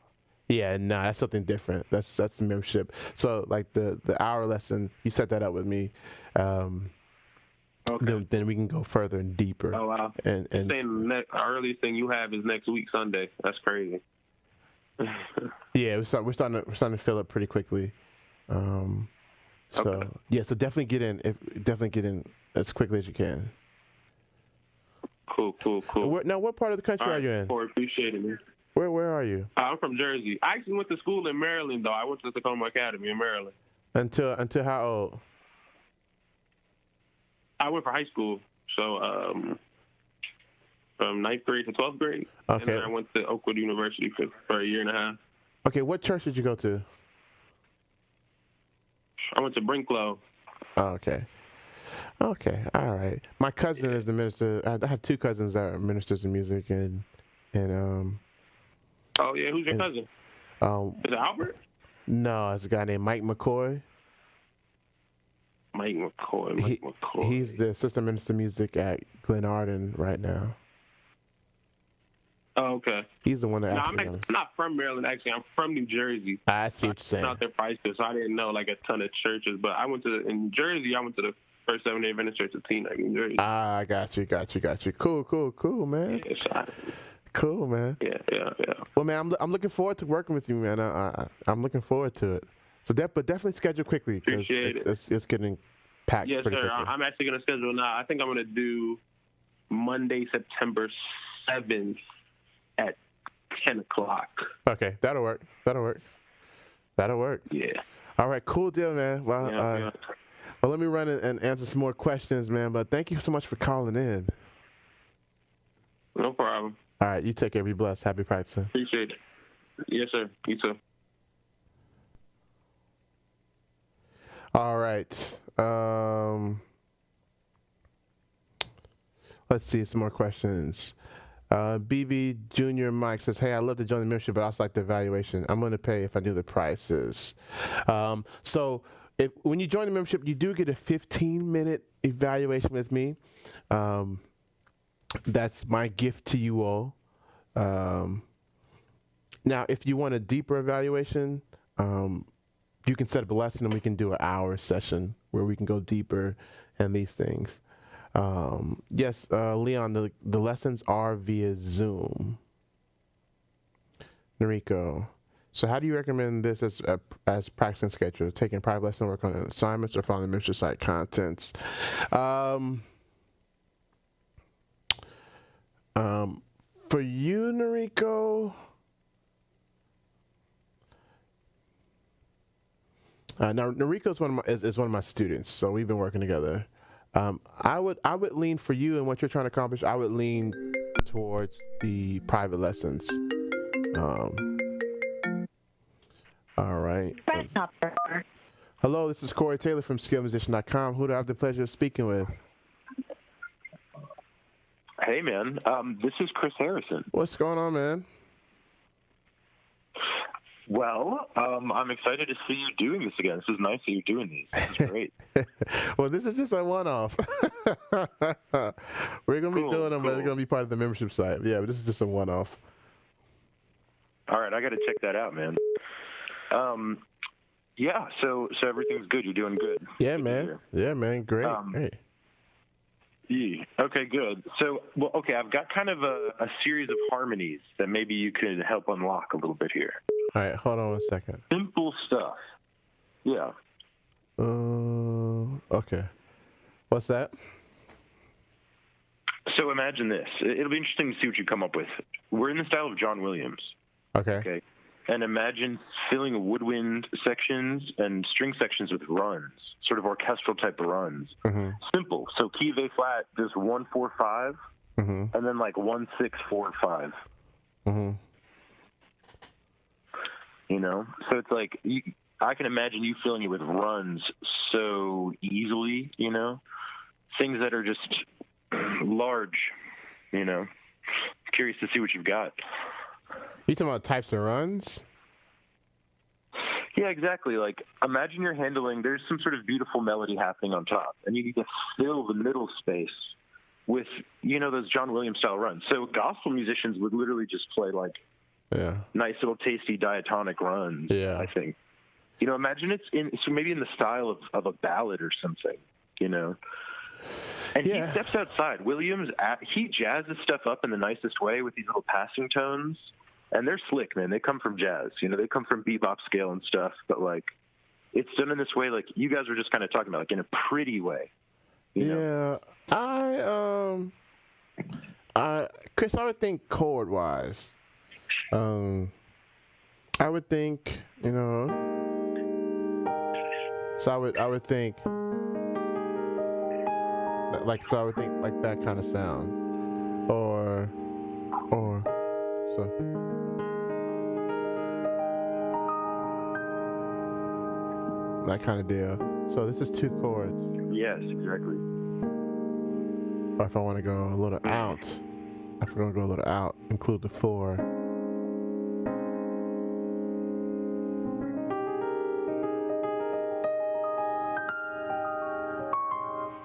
Yeah, no, that's something different. That's the membership. So like the hour lesson, you set that up with me. Then we can go further and deeper. Oh wow! And the earliest thing you have is next week Sunday. That's crazy. Yeah, we're starting to fill up pretty quickly. So definitely get in as quickly as you can. Cool. Now, what part of the country are you in? Appreciate it, man. Where are you? I'm from Jersey. I actually went to school in Maryland, though. I went to the Tacoma Academy in Maryland. Until how old? I went for high school, so from 9th grade to 12th grade. Okay. And then I went to Oakwood University for a year and a half. Okay, what church did you go to? I went to Brinklow. Oh, okay. Okay, all right. My cousin is the minister. I have two cousins that are ministers in music, and Oh yeah, who's your cousin? Is it Albert? No, it's a guy named Mike McCoy. Mike McCoy. He's the assistant minister of music at Glen Arden right now. Oh, okay. He's the one that. No, I'm not from Maryland. Actually, I'm from New Jersey. I see what you're saying. I'm out there for high school, so I didn't know like a ton of churches. But in Jersey. I went to the First Seventh-day Adventist Church of Teaneck in Jersey. I got you. Cool, man. Yeah, cool, man. Yeah. Well, man, I'm looking forward to working with you, man. I'm looking forward to it. So but definitely schedule quickly because it's getting packed. Yes, pretty sir. quickly. I'm actually going to schedule now. I think I'm going to do Monday, September 7th at 10 o'clock. Okay, that'll work. Yeah. All right, cool deal, man. Well, Yeah. well, let me run and answer some more questions, man. But thank you so much for calling in. No problem. All right, you take care. Be blessed. Happy practicing. Appreciate it. Yes, sir. You too. All right. Let's see some more questions. BB Junior Mike says, "Hey, I'd love to join the membership, but I also like the evaluation. I'm going to pay if I knew the prices." So when you join the membership, you do get a 15-minute evaluation with me. That's my gift to you all. Now, if you want a deeper evaluation, you can set up a lesson and we can do an hour session where we can go deeper in these things. Yes, Leon, the lessons are via Zoom. Noriko, so how do you recommend this as practicing schedule? Taking private lesson, work on assignments, or following the membership site contents? For you, Noriko, now Noriko is one of my students, so we've been working together. I would lean for you and what you're trying to accomplish. I would lean towards the private lessons. All right. Grasshopper. Hello, this is Corey Taylor from SkillMusician.com. Who do I have the pleasure of speaking with? Hey, man. This is Chris Harrison. What's going on, man? Well, I'm excited to see you doing this again. This is nice that you're doing these. This is great. Well, this is just a one-off. We're going to be doing them, but it's going to be part of the membership site. Yeah, but this is just a one-off. All right, I got to check that out, man. Yeah, so everything's good. You're doing good. Yeah, Good to man. hear. Yeah, man. Great. Great. Yeah. Okay, good. So, I've got kind of a series of harmonies that maybe you could help unlock a little bit here. All right, hold on 1 second. Simple stuff. Yeah. Okay. What's that? So imagine this. It'll be interesting to see what you come up with. We're in the style of John Williams. Okay. Okay. And imagine filling woodwind sections and string sections with runs, sort of orchestral type of runs. Mm-hmm. Simple. So key of A flat, just 1 4 5, Mm-hmm. and then like 1 6 4 5. Mm-hmm. You know, so it's like I can imagine you filling it with runs so easily. You know, things that are just large. You know, curious to see what you've got. You talking about types of runs? Yeah, exactly. Like, imagine you're handling, there's some sort of beautiful melody happening on top, and you need to fill the middle space with, you know, those John Williams style runs. So gospel musicians would literally just play, like, nice little tasty diatonic runs, I think. You know, imagine so maybe in the style of a ballad or something, you know. And he steps outside. Williams, he jazzes stuff up in the nicest way with these little passing tones. And they're slick, man. They come from jazz. You know, they come from bebop scale and stuff. But, like, it's done in this way, like you guys were just kind of talking about, like in a pretty way. You know? Chris, I would think chord-wise. I would think, you know. So I would think, like that kind of sound, or so. That kind of deal. So this is 2 chords. Yes, exactly. Or if I want to go a little out, include the 4.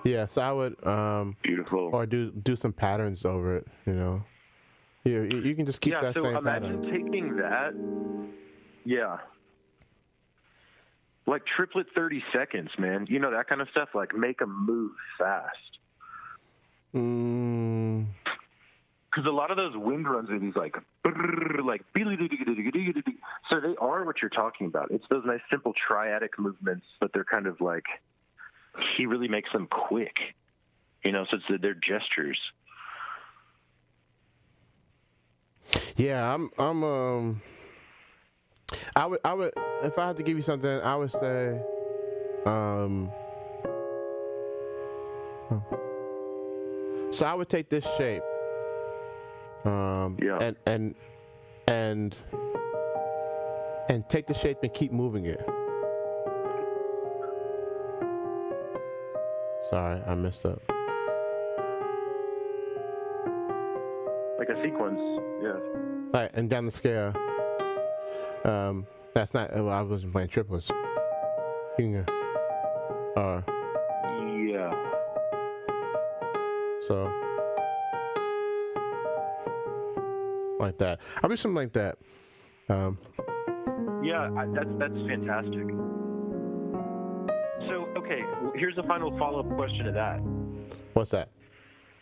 Yeah, so I would beautiful. Or do some patterns over it, you know. You can just keep that same pattern. Imagine taking that. Yeah. Like triplet 30 seconds, man. You know, that kind of stuff, like make them move fast. Because a lot of those wind runs are these like, so they are what you're talking about. It's those nice simple triadic movements, but they're kind of like, he really makes them quick. You know, so they're gestures. Yeah, I would if I had to give you something, I would say so I would take this shape and take the shape and keep moving it. Sorry, I messed up. Like a sequence. Yeah. Right, and down the scale. That's not. Well, I wasn't playing triplets. You can, Yeah. so like that. I'll do something like that. Yeah, that's fantastic. So, okay, here's a final follow-up question to that. What's that?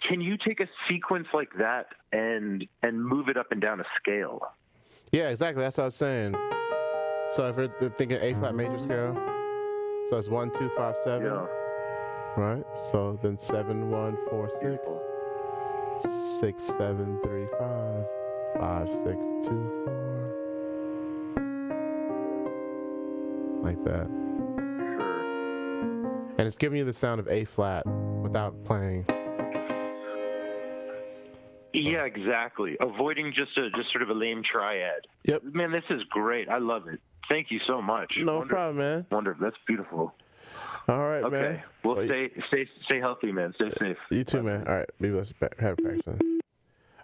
Can you take a sequence like that and move it up and down a scale? Yeah, exactly. That's what I was saying. So if we're thinking A flat major scale, so it's 1, 2, 5, 7. Yeah. Right. So then 7, 1, 4, 6, 6, 7, 3, 5, 5, 6, 2, 4. Like that. Sure. And it's giving you the sound of A flat without playing. Yeah, exactly. Avoiding just sort of a lame triad. Yep. Man, this is great. I love it. Thank you so much. No problem, man. Wonderful. That's beautiful. All right, Okay. man. Well, stay healthy, man. Stay safe. You too, man. All right, maybe let's have a practice. All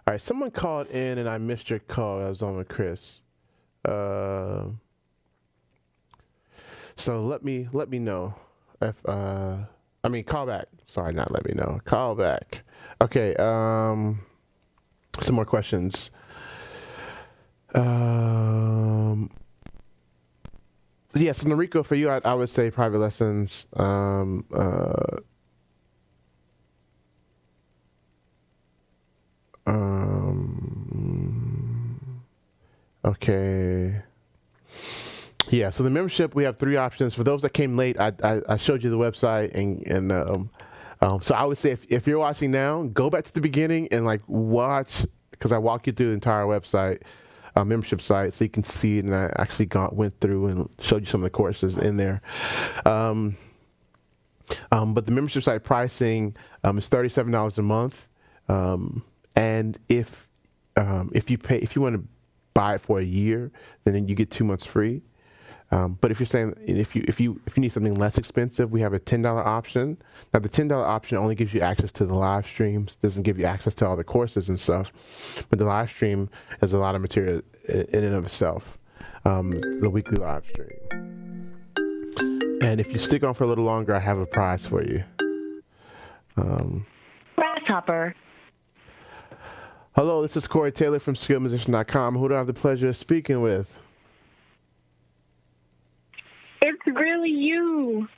right, someone called in and I missed your call. I was on with Chris. So let me know if call back. Sorry, not let me know. Call back. Okay. Some more questions. Yeah, so Noriko, for you, I would say private lessons. Okay. Yeah, so the membership, we have 3 options. For those that came late, I showed you the website, and so I would say if you're watching now, go back to the beginning and like watch, because I walk you through the entire website, membership site, so you can see it, and I actually went through and showed you some of the courses in there. But the membership site pricing is $37 a month, and if you want to buy it for a year, then you get 2 months free. But if you're saying if you need something less expensive, we have a $10 option. Now the $10 option only gives you access to the live streams, doesn't give you access to all the courses and stuff. But the live stream has a lot of material in and of itself. The weekly live stream. And if you stick on for a little longer, I have a prize for you. Grasshopper. Hello, this is Corey Taylor from SkilledMusician.com. Who do I have the pleasure of speaking with? It's really you.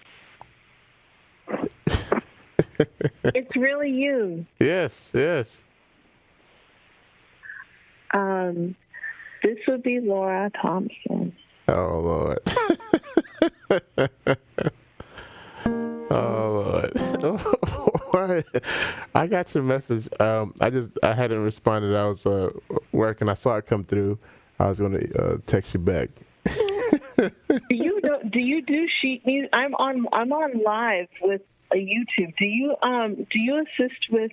It's really you. Yes. This would be Laura Thompson. Oh, Lord. Oh, Lord. I got your message. I hadn't responded. I was working. I saw it come through. I was going to text you back. Do you do sheet music? I'm on live with a YouTube. Do you assist with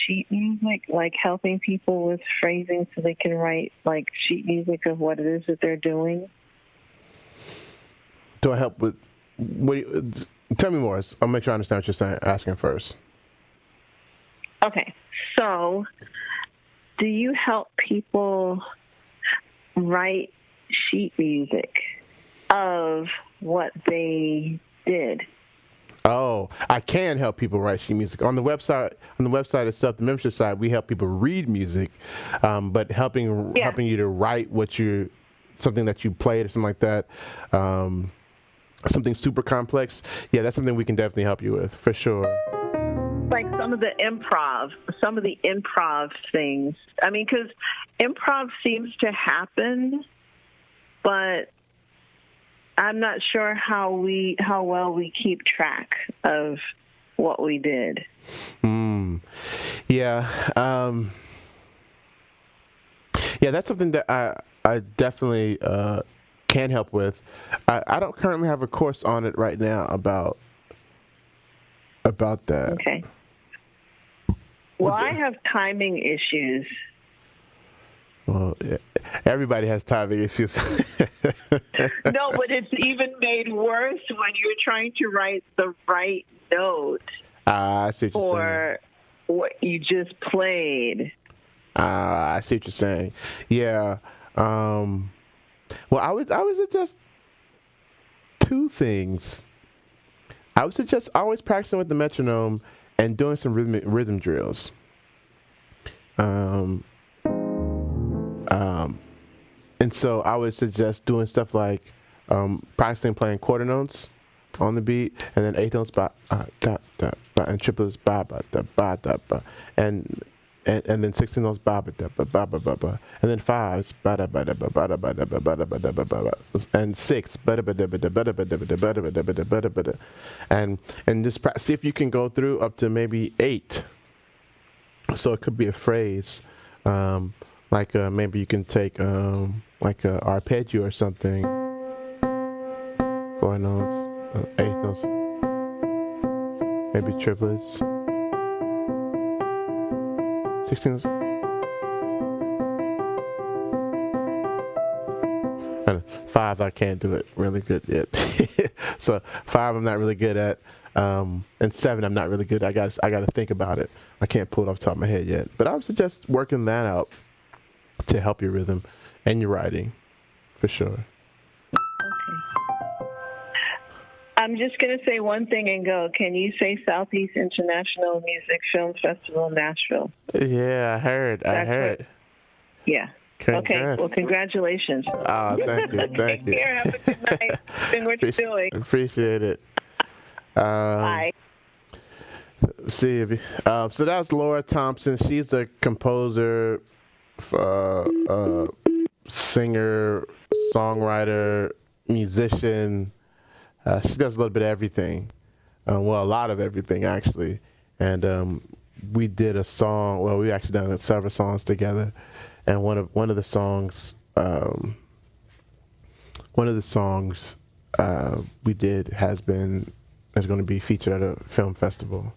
sheet music, like helping people with phrasing so they can write like sheet music of what it is that they're doing? Do I help with? Tell me more. I'll make sure I understand what you're asking first. Okay, so do you help people write sheet music of what they did? Oh, I can help people write sheet music. On the website itself, the membership site, we help people read music, but helping you to write something that you played or something like that, something super complex, that's something we can definitely help you with, for sure. Like some of the improv things. I mean, because improv seems to happen, but I'm not sure how well we keep track of what we did. That's something that I definitely can help with. I don't currently have a course on it right now about that. Okay. Well, I have timing issues. Well, everybody has timing issues. No, but it's even made worse when you're trying to write the right note I see what you're saying. for what you just played. I see what you're saying. Yeah. Well, I would suggest two things. I would suggest always practicing with the metronome and doing some rhythm drills. And so I would suggest doing stuff like practicing playing quarter notes on the beat, and then eighth notes ba da da ba, and triplets ba ba da ba, and then 16 notes ba ba da ba ba ba ba ba, and then fives ba da ba da ba ba da ba da ba ba da ba da ba ba, and six ba da ba da ba da ba da ba da ba da ba da ba da ba da ba da ba da, and just see if you can go through up to maybe 8. So it could be a phrase, like maybe you can take like a arpeggio or something. 4 notes, 8 notes, maybe triplets, 16 notes. And 5, I can't do it really good yet. So 5, I'm not really good at, and 7, I'm not really good at. I got to think about it. I can't pull it off the top of my head yet. But I would suggest working that out to help your rhythm and your writing, for sure. I'm just going to say one thing and go. Can you say Southeast International Music Film Festival, Nashville? Yeah, I heard. Yeah. Congrats. Okay. Well, congratulations. Oh, thank you. Thank you. Take care. Have a good night. Been what you're doing. Appreciate it. Bye. See, so that's Laura Thompson. She's a composer, singer, songwriter, musician. She does a little bit of everything. Well, a lot of everything, actually. And we did a song. Well, we actually done several songs together. And one of the songs we did is going to be featured at a film festival.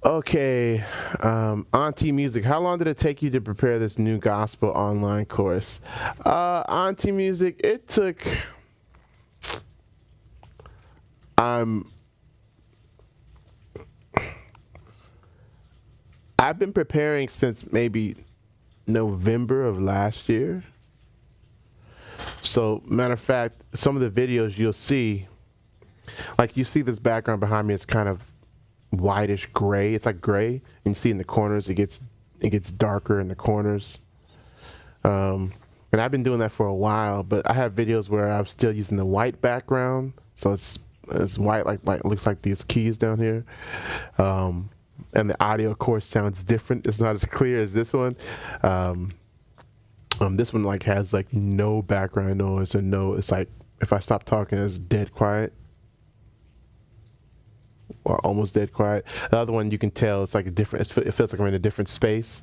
Okay, Auntie Music. How long did it take you to prepare this new gospel online course? Auntie Music, it took. I've been preparing since maybe November of last year. So, matter of fact, some of the videos you'll see, like you see this background behind me, it's kind of whitish gray. It's like gray, and you see in the corners it gets darker in the corners. And I've been doing that for a while, but I have videos where I'm still using the white background, so it's white, like it looks like these keys down here. And the audio, of course, sounds different. It's not as clear as this one. This one like has like no background noise or no. It's like if I stop talking, it's dead quiet, or almost dead quiet. The other one, you can tell it's like a different. It feels like I'm in a different space,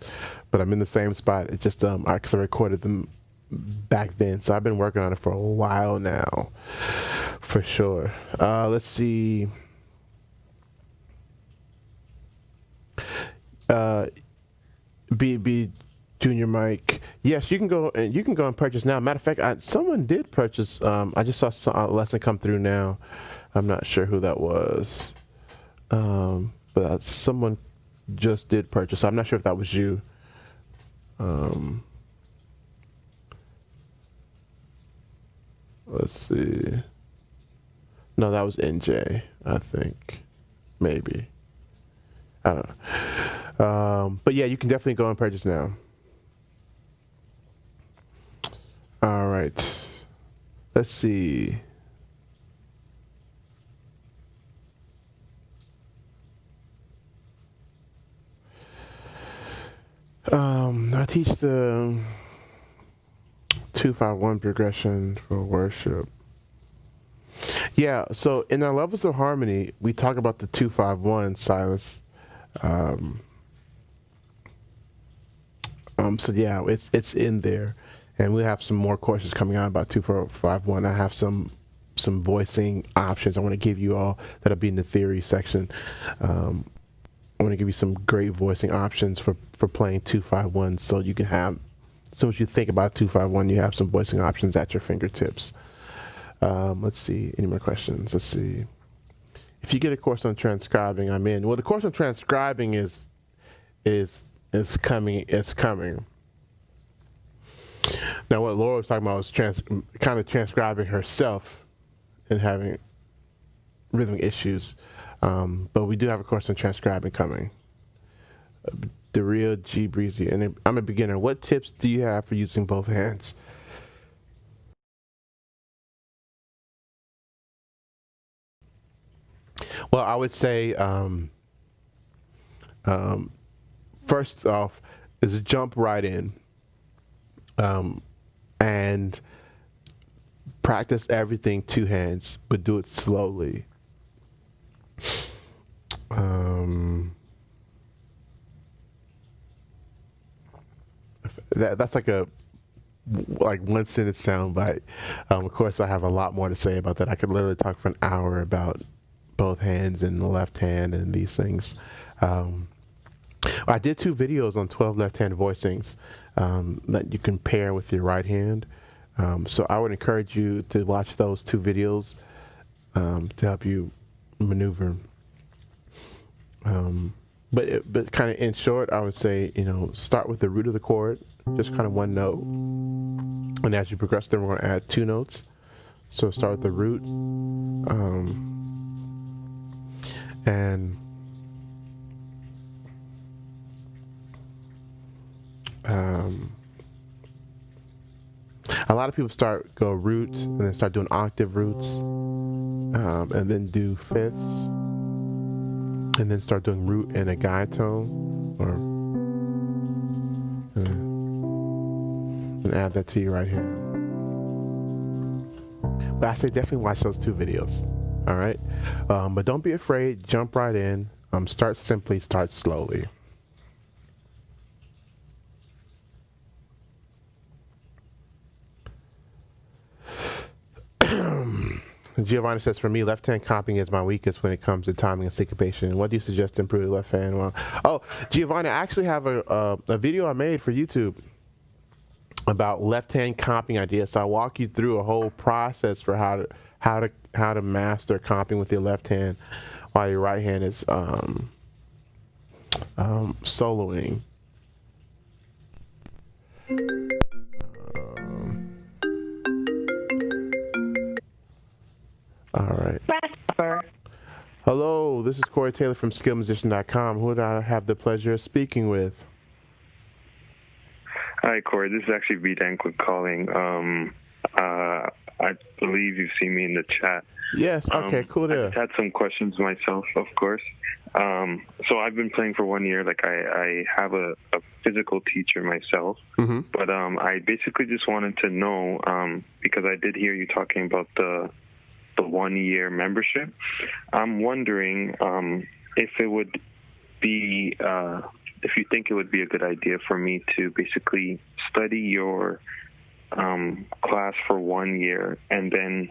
but I'm in the same spot. It just because I recorded them back then, so I've been working on it for a while now, for sure. Let's see. BB Junior Mike. Yes, you can go and purchase now. Matter of fact, someone did purchase. I just saw a lesson come through now. I'm not sure who that was, but someone just did purchase. I'm not sure if that was you. Let's see. No, that was NJ, I think. Maybe. I don't know. But yeah, you can definitely go and purchase now. All right. Let's see. I teach the 2-5-1 progression for worship. Yeah, so in our levels of harmony, we talk about the 2-5-1, Silas. So yeah, it's in there, and we have some more courses coming out about 2-4-5-1. I have some voicing options I want to give you all that'll be in the theory section. I want to give you some great voicing options for playing 2-5-1, so you can have, so as you think about 2-5-1, you have some voicing options at your fingertips. Let's see, any more questions? Let's see. If you get a course on transcribing, I'm in. Well, the course on transcribing is It's coming. It's coming. Now, what Laura was talking about was kind of transcribing herself and having rhythmic issues. But we do have a course on transcribing coming. The real G Breezy. And I'm a beginner. What tips do you have for using both hands? Well, I would say first off is jump right in and practice everything two hands, but do it slowly. That's like one sentence sound bite. Of course, I have a lot more to say about that. I could literally talk for an hour about both hands and the left hand and these things. I did 2 videos on 12 left-hand voicings that you can pair with your right hand. So I would encourage you to watch those 2 videos to help you maneuver. But kind of in short, I would say, start with the root of the chord, just kind of one note. And as you progress, then we're going to add 2 notes. So start with the root. And a lot of people go roots and then start doing octave roots, and then do fifths, and then start doing root in a guide tone, and add that to your right hand. But I say definitely watch those 2 videos. All right, but don't be afraid. Jump right in. Start simply. Start slowly. Giovanni says, for me, left-hand comping is my weakest when it comes to timing and syncopation. What do you suggest to improve the left hand? Well, Giovanni, I actually have a video I made for YouTube about left-hand comping ideas. So I walk you through a whole process for how to master comping with your left hand while your right hand is soloing. All right. Grasshopper. Hello, this is Corey Taylor from skillmusician.com. Who do I have the pleasure of speaking with? Hi, Corey. This is actually V. Dankwood calling. I believe you've seen me in the chat. Yes, okay, cool I there. just had some questions myself, of course. So I've been playing for 1 year. Like, I have a physical teacher myself. Mm-hmm. But I basically just wanted to know, because I did hear you talking about the 1 year membership. I'm wondering if it would be, if you think it would be a good idea for me to basically study your class for 1 year and then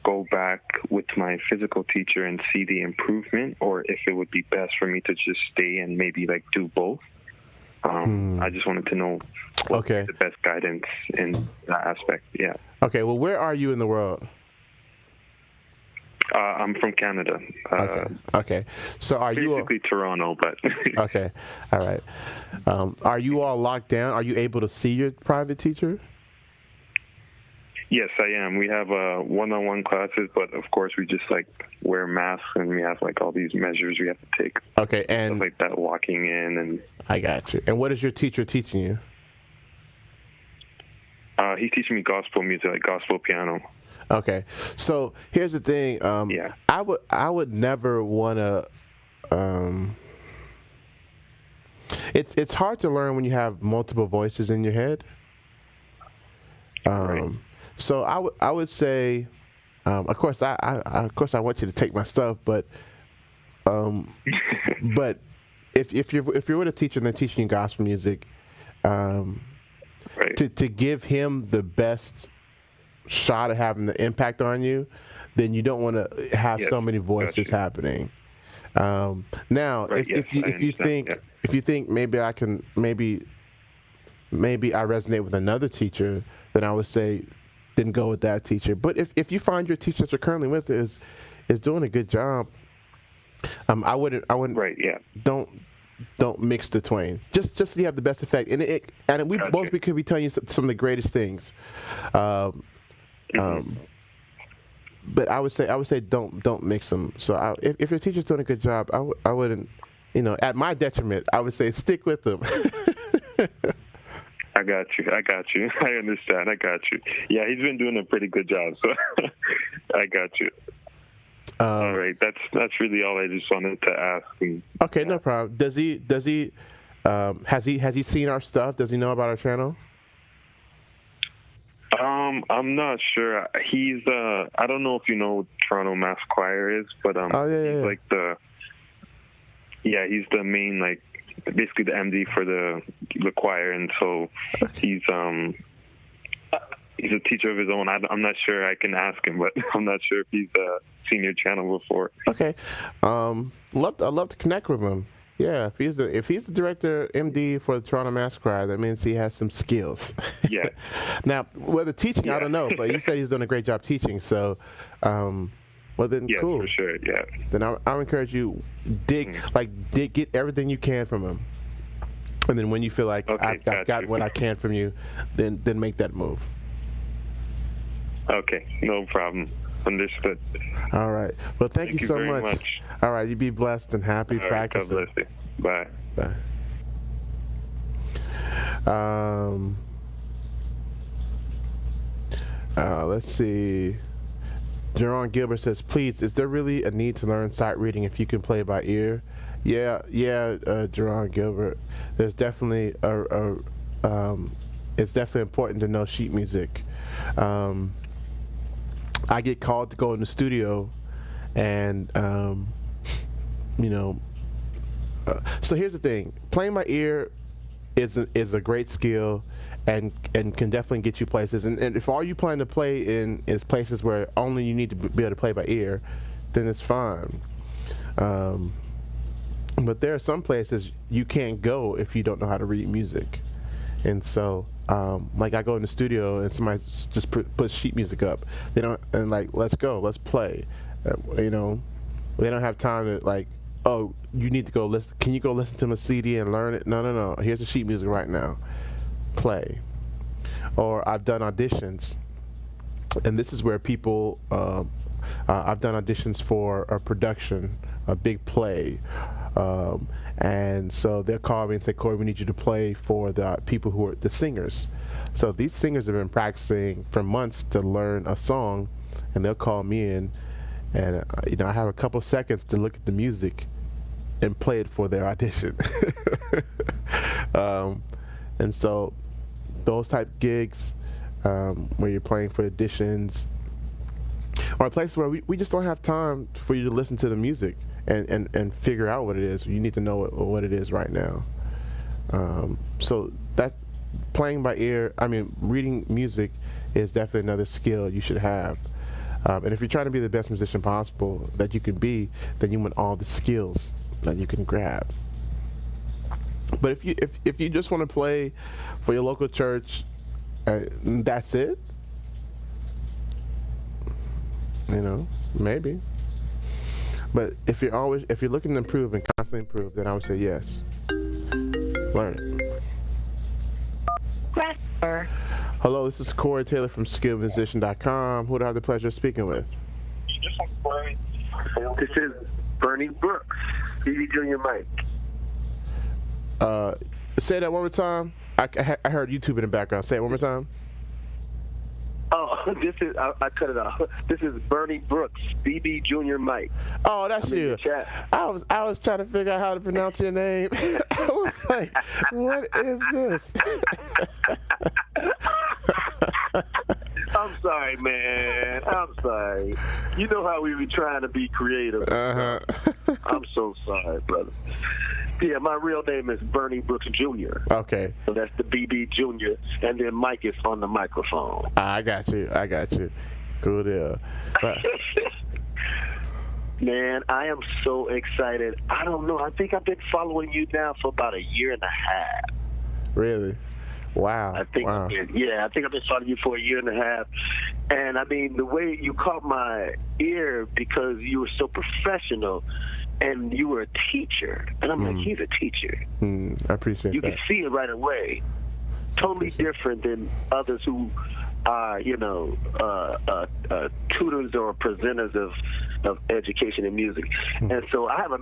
go back with my physical teacher and see the improvement, or if it would be best for me to just stay and maybe like do both. I just wanted to know what's the best guidance in that aspect. Yeah. Okay, well, where are you in the world? I'm from Canada. Okay. So are you basically Toronto, but okay, all right. Are you all locked down? Are you able to see your private teacher? Yes, I am. We have one-on-one classes, but of course we just like wear masks and we have like all these measures we have to take. Okay, and stuff like that, walking in and. I got you. And what is your teacher teaching you? He's teaching me gospel music, like gospel piano. Okay, so here's the thing. Yeah. I would never want to. It's hard to learn when you have multiple voices in your head. Right. So I would say, of course I want you to take my stuff, but but if you're with a teacher and they're teaching you gospel music, right. to give him the best shot of having the impact on you, then you don't want to have so many voices happening. Now, right, if you think maybe I resonate with another teacher, then I would say then go with that teacher. But if you find your teacher that you're currently with is doing a good job, I wouldn't right, yeah. don't mix the twain. Just so you have the best effect. And we Gotcha. both could be telling you some of the greatest things. But I would say don't mix them. So if your teacher's doing a good job, I wouldn't, at my detriment, I would say stick with them. I got you. I understand. I got you. Yeah, he's been doing a pretty good job. So I got you. All right. That's really all I just wanted to ask. Okay, no problem. Does he has he seen our stuff? Does he know about our channel? I'm not sure. He's I don't know if you know what Toronto Mass Choir is, but he's like he's the main, like, basically the MD for the choir, and so he's a teacher of his own. I'm not sure. I can ask him, but I'm not sure if he's seen your channel before. Okay, I'd love to connect with him. Yeah, if he's the director MD for the Toronto Mass Choir, that means he has some skills. Yeah. Now, whether teaching, I don't know, but you said he's doing a great job teaching. So, well then, yes, cool. for sure. Yeah. Then I'll encourage you get everything you can from him, and then when you feel like I've got what I can from you, then make that move. Okay, no problem. Understood. All right. Well, thank you so very much. All right. You be blessed and happy All right, practicing. God bless you. Bye. Bye. Let's see. Jerron Gilbert says, please, is there really a need to learn sight reading if you can play by ear? Yeah, Jerron Gilbert. There's definitely it's definitely important to know sheet music. I get called to go in the studio, and so here's the thing: playing by ear is a great skill, and can definitely get you places. And if all you plan to play in is places where only you need to be able to play by ear, then it's fine. But there are some places you can't go if you don't know how to read music, and so. Like I go in the studio and somebody just puts sheet music up. They don't, and like, let's go, let's play. They don't have time to like, oh, you need to go listen. Can you go listen to my CD and learn it? No. Here's the sheet music right now. Play. Or I've done auditions, and this is where people. I've done auditions for a production, a big play. And so they'll call me and say, Corey, we need you to play for the people who are the singers. So these singers have been practicing for months to learn a song, and they'll call me in, and I have a couple seconds to look at the music and play it for their audition. And so those type gigs where you're playing for auditions, or places where we just don't have time for you to listen to the music and figure out what it is. You need to know what it is right now. So that's playing by ear. Reading music is definitely another skill you should have. And if you're trying to be the best musician possible that you can be, then you want all the skills that you can grab. But if you just want to play for your local church, that's it. Maybe. But if you're looking to improve and constantly improve, then I would say yes. Learn it. Grasshopper. Hello, this is Corey Taylor from SkillMusician.com. Who do I have the pleasure of speaking with? This is Bernie Brooks, BB Junior Mike. Say that one more time. I heard YouTube in the background. Say it one more time. Oh, this is I cut it off. This is Bernie Brooks, BB Junior Mike. Oh, that's you. I was trying to figure out how to pronounce your name. I was like, what is this? I'm sorry, man. I'm sorry. You know how we be trying to be creative. I'm so sorry, brother. Yeah, my real name is Bernie Brooks Jr. Okay. So that's the BB Jr. And then Mike is on the microphone. I got you. Cool deal. Man, I am so excited. I don't know. I think I've been following you now for about a year and a half. Really? Wow. I think wow. I think I've been following you for a year and a half. And I mean, the way you caught my ear because you were so professional and you were a teacher. And I'm like, he's a teacher. I appreciate you that. You can see it right away. Totally different than others who are, tutors or presenters of education and music. And so I have a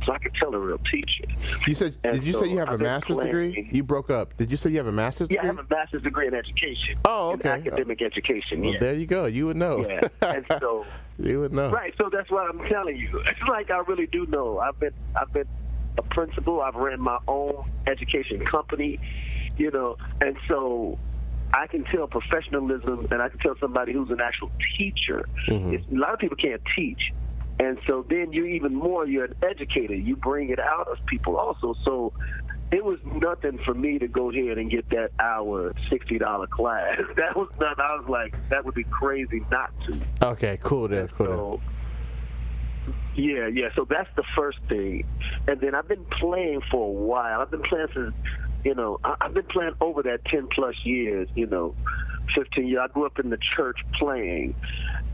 so I can tell a real teacher. Did you say you have a master's degree? You broke up. Did you say you have a master's degree? Yeah, I have a master's degree in education. Oh, okay. In academic education. Well, there you go. You would know. Yeah, and so you would know. Right. So that's what I'm telling you. It's like I really do know. I've been a principal. I've ran my own education company, and so I can tell professionalism, and I can tell somebody who's an actual teacher. A lot of people can't teach. And so then you're an educator. You bring it out of people also. So it was nothing for me to go ahead and get that hour $60 class. That was nothing. I was like, that would be crazy not to. Okay, cool there. Cool. Yeah. So that's the first thing. And then I've been playing for a while. I've been playing since, I've been playing over that 10 plus years, 15 years. I grew up in the church playing.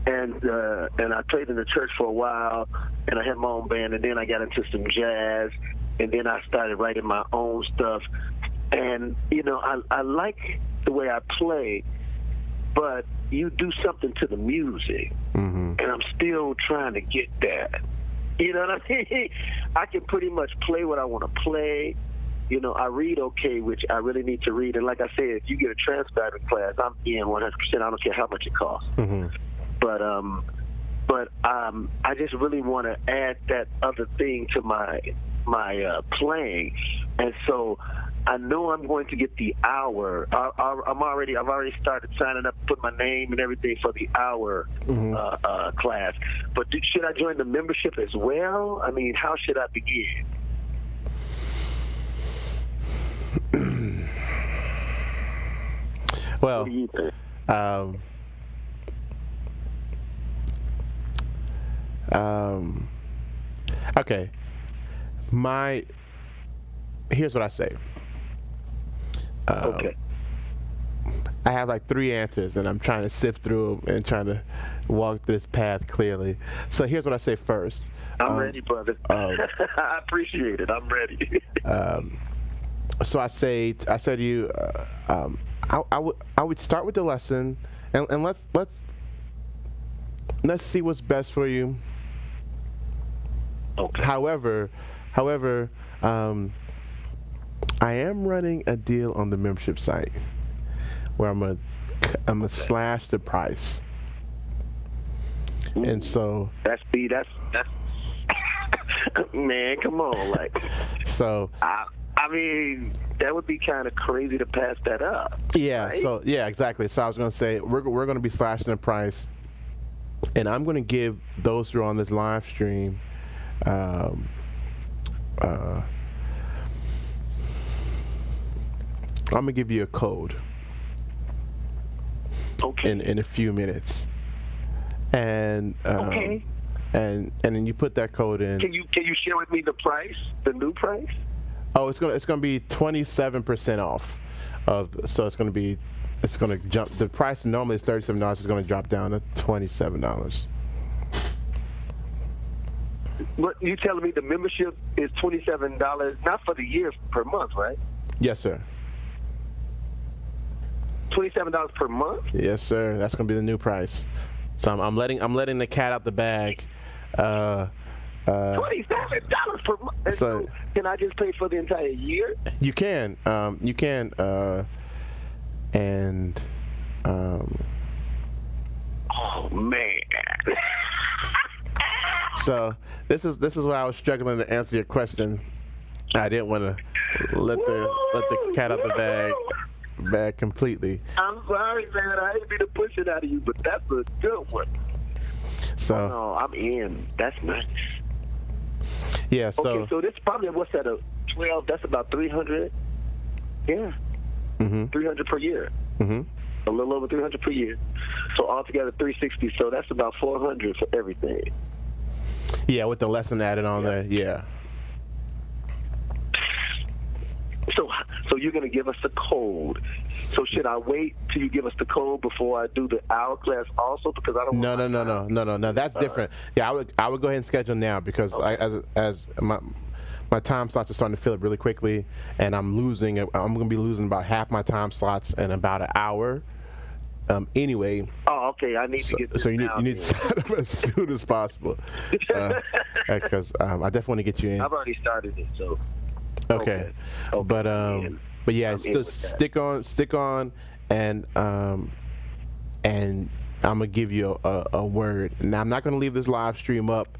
And I played in the church for a while, and I had my own band, and then I got into some jazz, and then I started writing my own stuff. And, I like the way I play, but you do something to the music, and I'm still trying to get that. You know what I mean? I can pretty much play what I want to play. I read okay, which I really need to read. And like I said, if you get a transcribing class, I'm in 100%. I don't care how much it costs. But I just really want to add that other thing to my playing, and so I know I'm going to get the hour. I've already started signing up, put my name and everything for the hour class. But should I join the membership as well? I mean, how should I begin? Well, what do you think? Okay. Here's what I say. Okay. I have like 3 answers, and I'm trying to sift through them and trying to walk this path clearly. So here's what I say first. I'm ready, brother. I appreciate it. I'm ready. So I said to you, I would start with the lesson, and let's see what's best for you. Okay. However, I am running a deal on the membership site where I'm gonna slash the price. Ooh. And so that's man, come on, like. So I mean, that would be kind of crazy to pass that up. Yeah. Right? So yeah, exactly. So I was gonna say we're gonna be slashing the price, and I'm gonna give those who are on this live stream. I'm gonna give you a code. Okay. In a few minutes, and okay. And then you put that code in. Can you share with me the price, the new price? Oh, it's gonna be 27% off. So it's gonna jump. The price normally is $37. It's gonna drop down to $27. What you telling me? The membership is $27, not for the year, per month, right? Yes, sir. $27 per month? Yes, sir. That's gonna be the new price. So I'm letting the cat out the bag. $27 per month. So can I just pay for the entire year? You can. Oh man. So this is why I was struggling to answer your question. I didn't want to let the cat out the bag completely. I'm sorry, man. I hate to push it out of you, but that's a good one. So no, I'm in. That's nice. Yeah. So okay, so this probably what's that? A 12? That's about 300. Yeah. 300 per year. A little over 300 per year. So altogether 360. So that's about 400 for everything. Yeah, with the lesson added on there. Yeah. So you're going to give us the code. So should I wait till you give us the code before I do the hour class also? Because I don't. No. That's different. Yeah, I would go ahead and schedule now because as my time slots are starting to fill up really quickly, and I'm going to be losing about half my time slots in about an hour. Anyway. Oh, okay. I need to get this. So you need to sign up as soon as possible, because I definitely want to get you in. I've already started it, so. Okay. But yeah, still stick on, and I'm gonna give you a word. Now I'm not gonna leave this live stream up,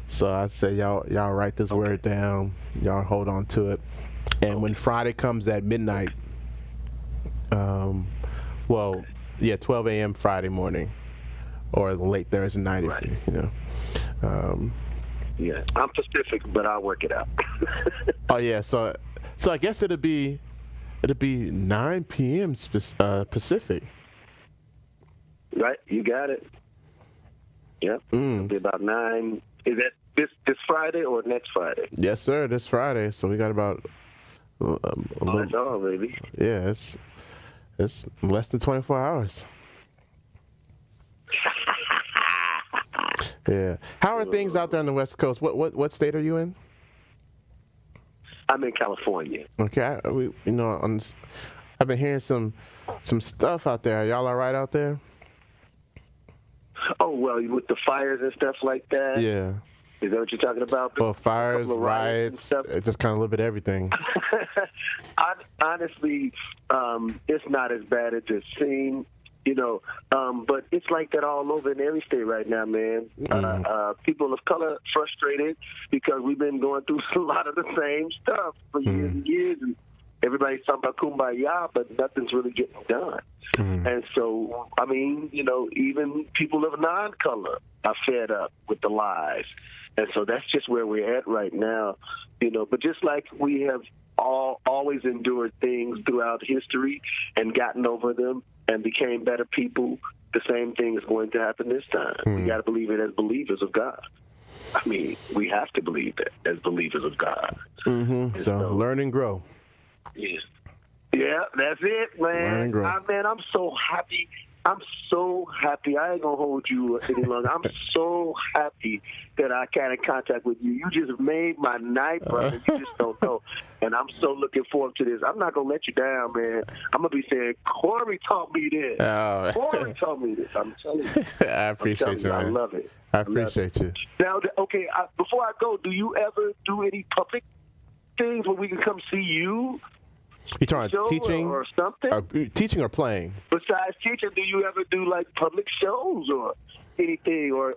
so I say y'all write this word down. Y'all hold on to it, and when Friday comes at midnight, 12 a.m. Friday morning, or late Thursday night, if you know. Yeah, I'm Pacific, but I'll work it out. Oh yeah, so I guess it'll be 9 p.m. Pacific. Right, you got it. Yep. It'll be about 9. Is that this Friday or next Friday? Yes, sir. This Friday. So we got about. That's all, baby. Yeah, it's less than 24 hours. Yeah. How are things out there on the West Coast? What state are you in? I'm in California. Okay. I've been hearing some stuff out there. Are y'all all right out there? Oh, well, with the fires and stuff like that? Yeah. Is that what you're talking about? Well, fires, riots, just kind of a little bit of everything. Honestly, it's not as bad as it seems, but it's like that all over in every state right now, man. People of color frustrated because we've been going through a lot of the same stuff for years and years, and everybody's talking about kumbaya, but nothing's really getting done. And so, I mean, even people of non-color are fed up with the lies. And so that's just where we're at right now, But just like we have always endured things throughout history and gotten over them and became better people, the same thing is going to happen this time. We got to believe it as believers of God. I mean, we have to believe it as believers of God. So learn and grow. Yeah, that's it, man. Learn and grow. I'm so happy. I ain't going to hold you any longer. I'm so happy that I got in contact with you. You just made my night, brother. You just don't know. And I'm so looking forward to this. I'm not going to let you down, man. I'm going to be saying, Corey taught me this. Oh. Corey taught me this. I'm telling you. I appreciate you, man. I love it. I appreciate you. Now, okay, before I go, do you ever do any public things where we can come see you? You talking about teaching or something? Teaching or playing? Besides teaching, do you ever do like public shows or anything, or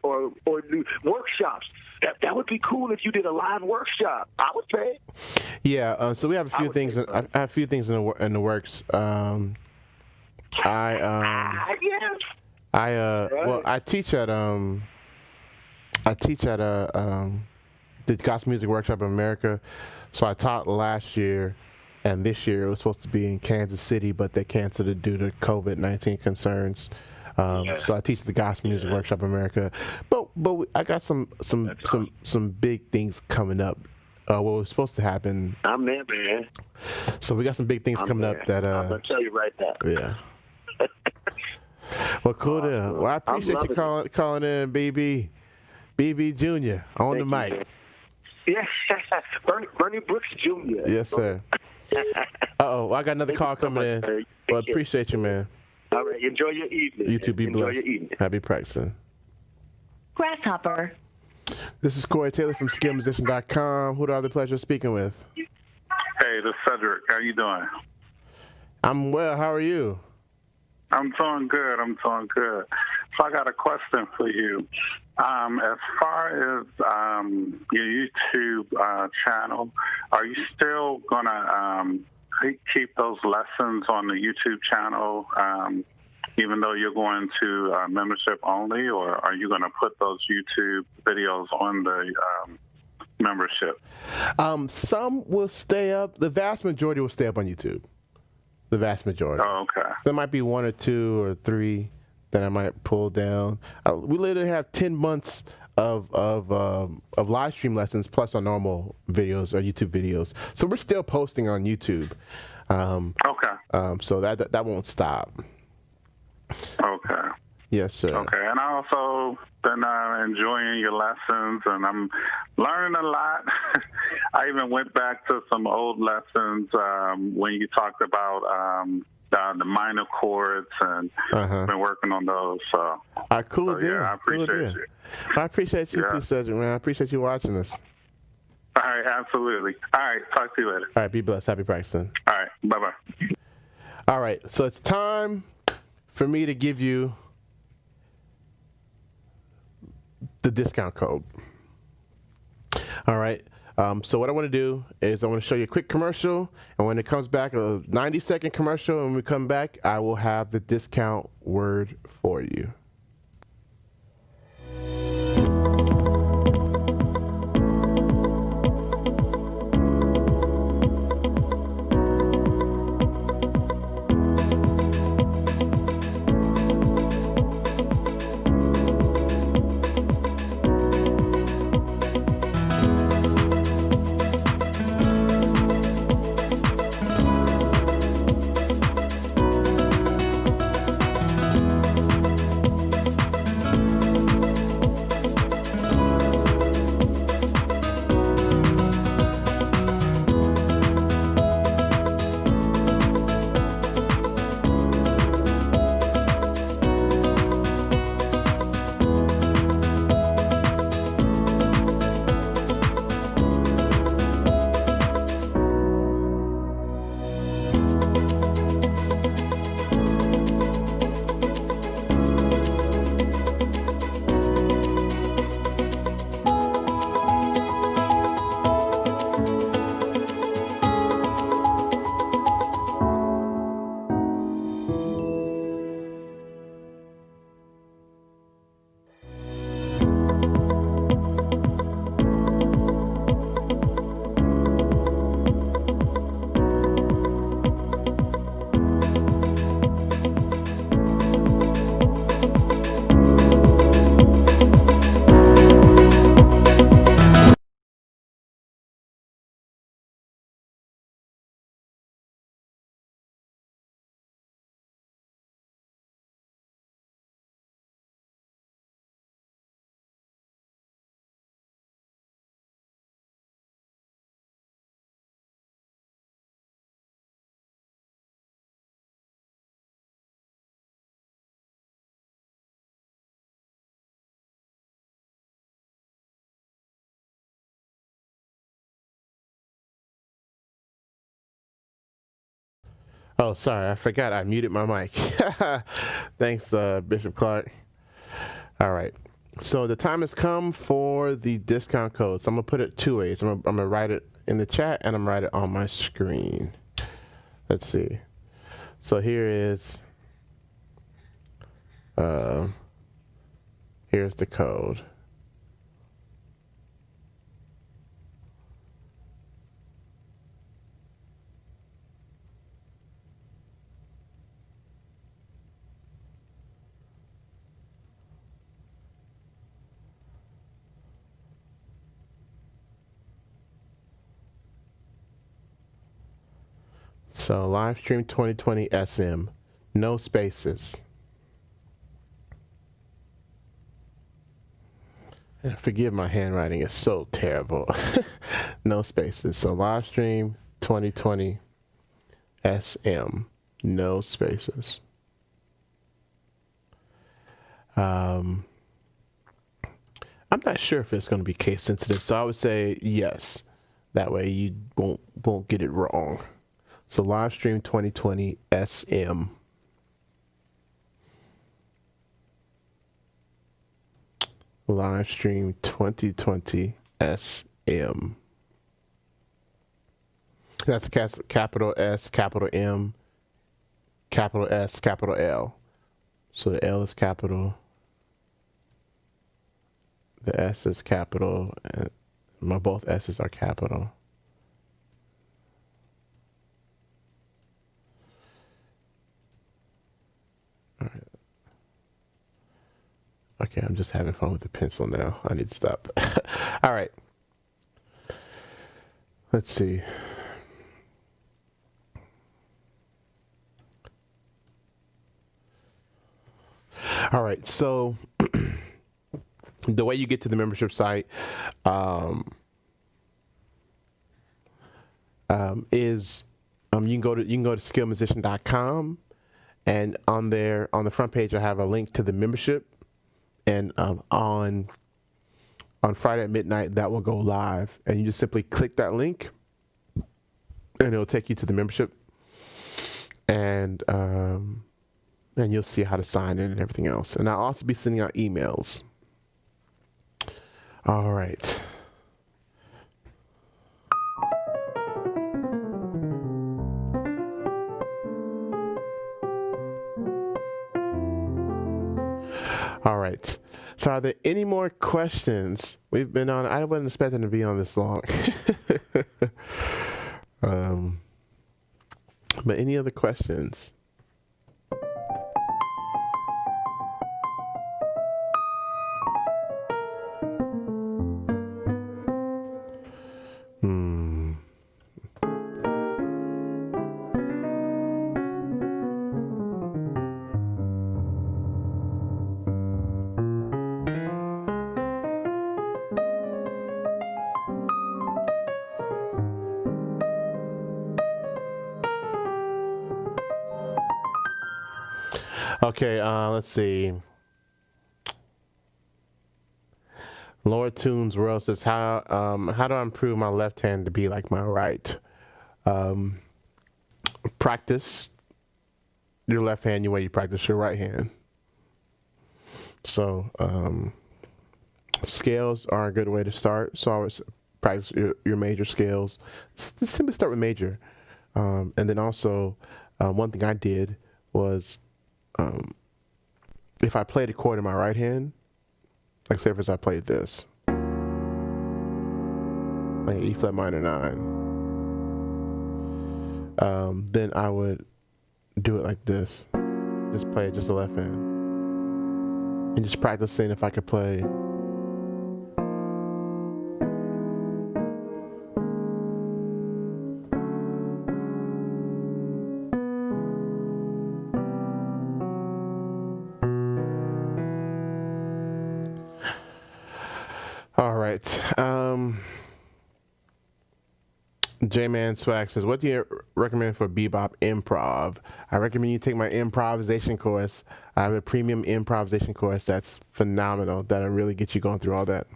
do workshops? That would be cool if you did a live workshop. I would pay. Yeah. So we have a few things. I have a few things in the works. Well, I teach at the Gospel Music Workshop in America. So I taught last year. And this year it was supposed to be in Kansas City, but they canceled it due to COVID-19 concerns. So I teach the Gospel Music Workshop America, but I got some big things coming up. What was supposed to happen? I'm there, man. So we got some big things coming up that I'm gonna tell you right now. Yeah. Well, cool. Well, I appreciate you calling in, BB Jr. on the mic. Yeah, Bernie Brooks Jr. Yes, sir. Well, I got another call coming in. Well, appreciate you, man. All right, enjoy your evening. You too, be enjoy blessed. Your evening. Happy practicing. Grasshopper. This is Corey Taylor from skillmusician.com. Who do I have the pleasure of speaking with? Hey, this is Cedric. How you doing? I'm well. How are you? I'm doing good. So I got a question for you. As far as your YouTube channel, are you still going to keep those lessons on the YouTube channel, even though you're going to membership only, or are you going to put those YouTube videos on the membership? Some will stay up. The vast majority will stay up on YouTube. The vast majority. Oh, okay. There might be 1 or 2 or 3 that I might pull down. We literally have 10 months of live stream lessons plus our normal videos or YouTube videos. So we're still posting on YouTube. Okay. So that won't stop. Okay. Yes, sir. Okay, and I also been enjoying your lessons, and I'm learning a lot. I even went back to some old lessons when you talked about the minor chords, and been working on those. So, cool deal. Yeah, I appreciate you. I appreciate you too, Cedric, man. I appreciate you watching us. All right, absolutely. All right, talk to you later. All right, be blessed. Happy practicing. All right, bye-bye. All right, so it's time for me to give you the discount code. All right. So what I want to do is I want to show you a quick commercial, and when it comes back, a 90-second commercial, and when we come back, I will have the discount word for you. Oh, sorry, I forgot I muted my mic. Thanks, Bishop Clark. All right, so the time has come for the discount code. So I'm gonna put it two ways. I'm gonna write it in the chat, and I'm gonna write it on my screen. Let's see. So here's the code. So Livestream 2020 SM, no spaces. And forgive my handwriting, it's so terrible. No spaces. So Livestream 2020 SM, no spaces. I'm not sure if it's going to be case sensitive, so I would say yes. That way you won't get it wrong. So Livestream 2020 SM. Livestream 2020 SM. That's capital S, capital M, capital S, capital L. So the L is capital, the S is capital, and both S's are capital. All right. Okay, I'm just having fun with the pencil now. I need to stop. All right. Let's see. All right. So the way you get to the membership site is you can go to skillmusician.com, and on there on the front page I have a link to the membership, and on Friday at midnight that will go live, and you just simply click that link and it'll take you to the membership, and you'll see how to sign in and everything else. And I'll also be sending out emails. All right. All right. So are there any more questions? We've been on, I wasn't expecting to be on this long. But any other questions? Okay, let's see. Lord Tunes World says, how do I improve my left hand to be like my right? Practice your left hand the way you practice your right hand. So scales are a good way to start. So always practice your major scales. Just simply start with major. And then also one thing I did was if I played a chord in my right hand, like say for instance I played this, like E flat minor 9, then I would do it like this, just play it just the left hand, and just practice seeing if I could play. All right. J-Man Swag says, what do you recommend for bebop improv? I recommend you take my improvisation course. I have a premium improvisation course that's phenomenal. That'll really get you going through all that.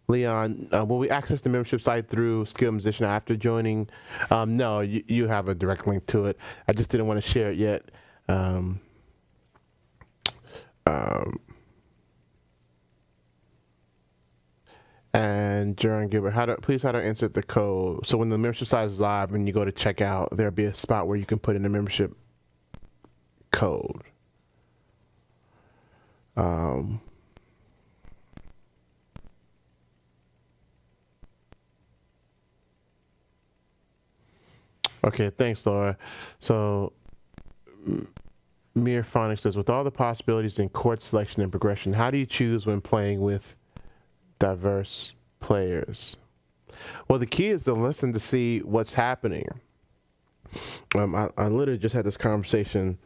Leon, will we access the membership site through Skill Musician after joining? No, you have a direct link to it. I just didn't want to share it yet. And Jaron Gilbert, please how to insert the code. So when the membership site is live and you go to check out, there'll be a spot where you can put in the membership code. Okay, thanks, Laura. So Mir Phonics says, with all the possibilities in chord selection and progression, how do you choose when playing with diverse players? Well, the key is to listen to see what's happening. I literally just had this conversation.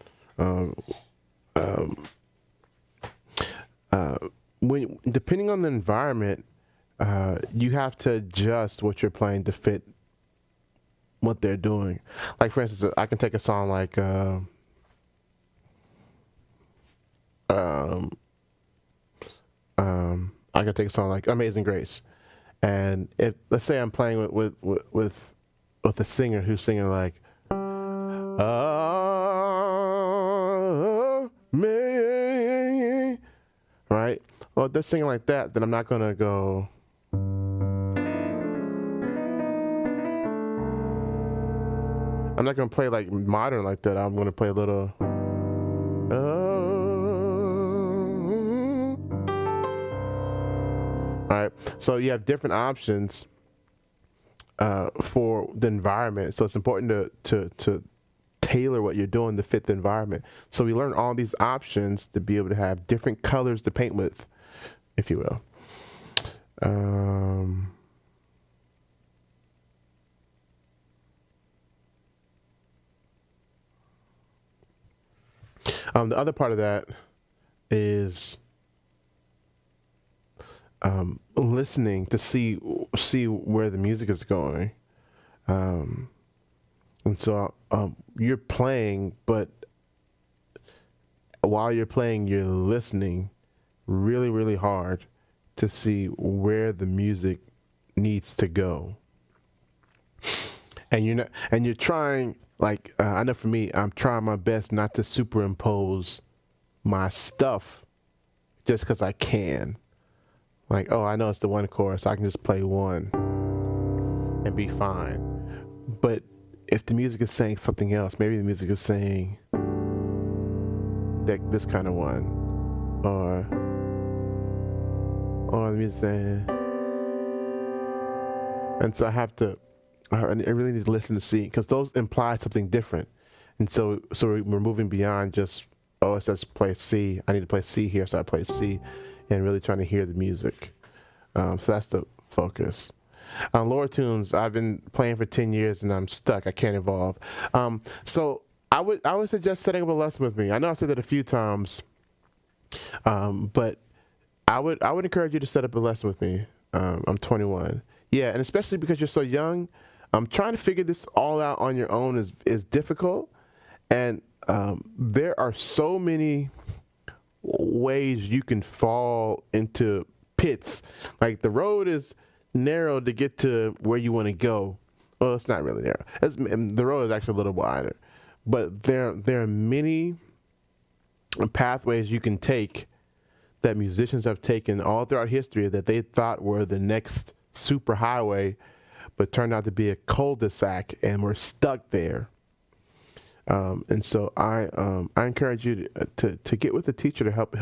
When depending on the environment, you have to adjust what you're playing to fit what they're doing. Like for instance, I can take a song like I could take a song like Amazing Grace, and if let's say I'm playing with a singer who's singing like me, right? Well, if they're singing like that, then I'm not gonna go. I'm not gonna play like modern like that. I'm gonna play a little. All right, so you have different options for the environment. So it's important to tailor what you're doing to fit the environment. So we learn all these options to be able to have different colors to paint with, if you will. The other part of that is listening to see where the music is going. And so you're playing, but while you're playing, you're listening really, really hard to see where the music needs to go. And you're trying, like, I know for me, I'm trying my best not to superimpose my stuff just because I can. Like, oh, I know it's the one chorus, I can just play one and be fine. But if the music is saying something else, maybe the music is saying that this kind of one, or the music saying, and so I really need to listen to see, because those imply something different. And so we're moving beyond just, oh, it says play C, I need to play C here, so I play C, and really trying to hear the music. So that's the focus. Lower tunes, I've been playing for 10 years and I'm stuck. I can't evolve. So I would suggest setting up a lesson with me. I know I've said that a few times, but I would encourage you to set up a lesson with me. I'm 21. Yeah, and especially because you're so young, trying to figure this all out on your own is difficult. And there are so many ways you can fall into pits. Like, the road is narrow to get to where you want to go. Well, it's not really narrow. The road is actually a little wider. But there are many pathways you can take that musicians have taken all throughout history that they thought were the next super highway, but turned out to be a cul-de-sac, and we're stuck there. And so I encourage you to get with a teacher to help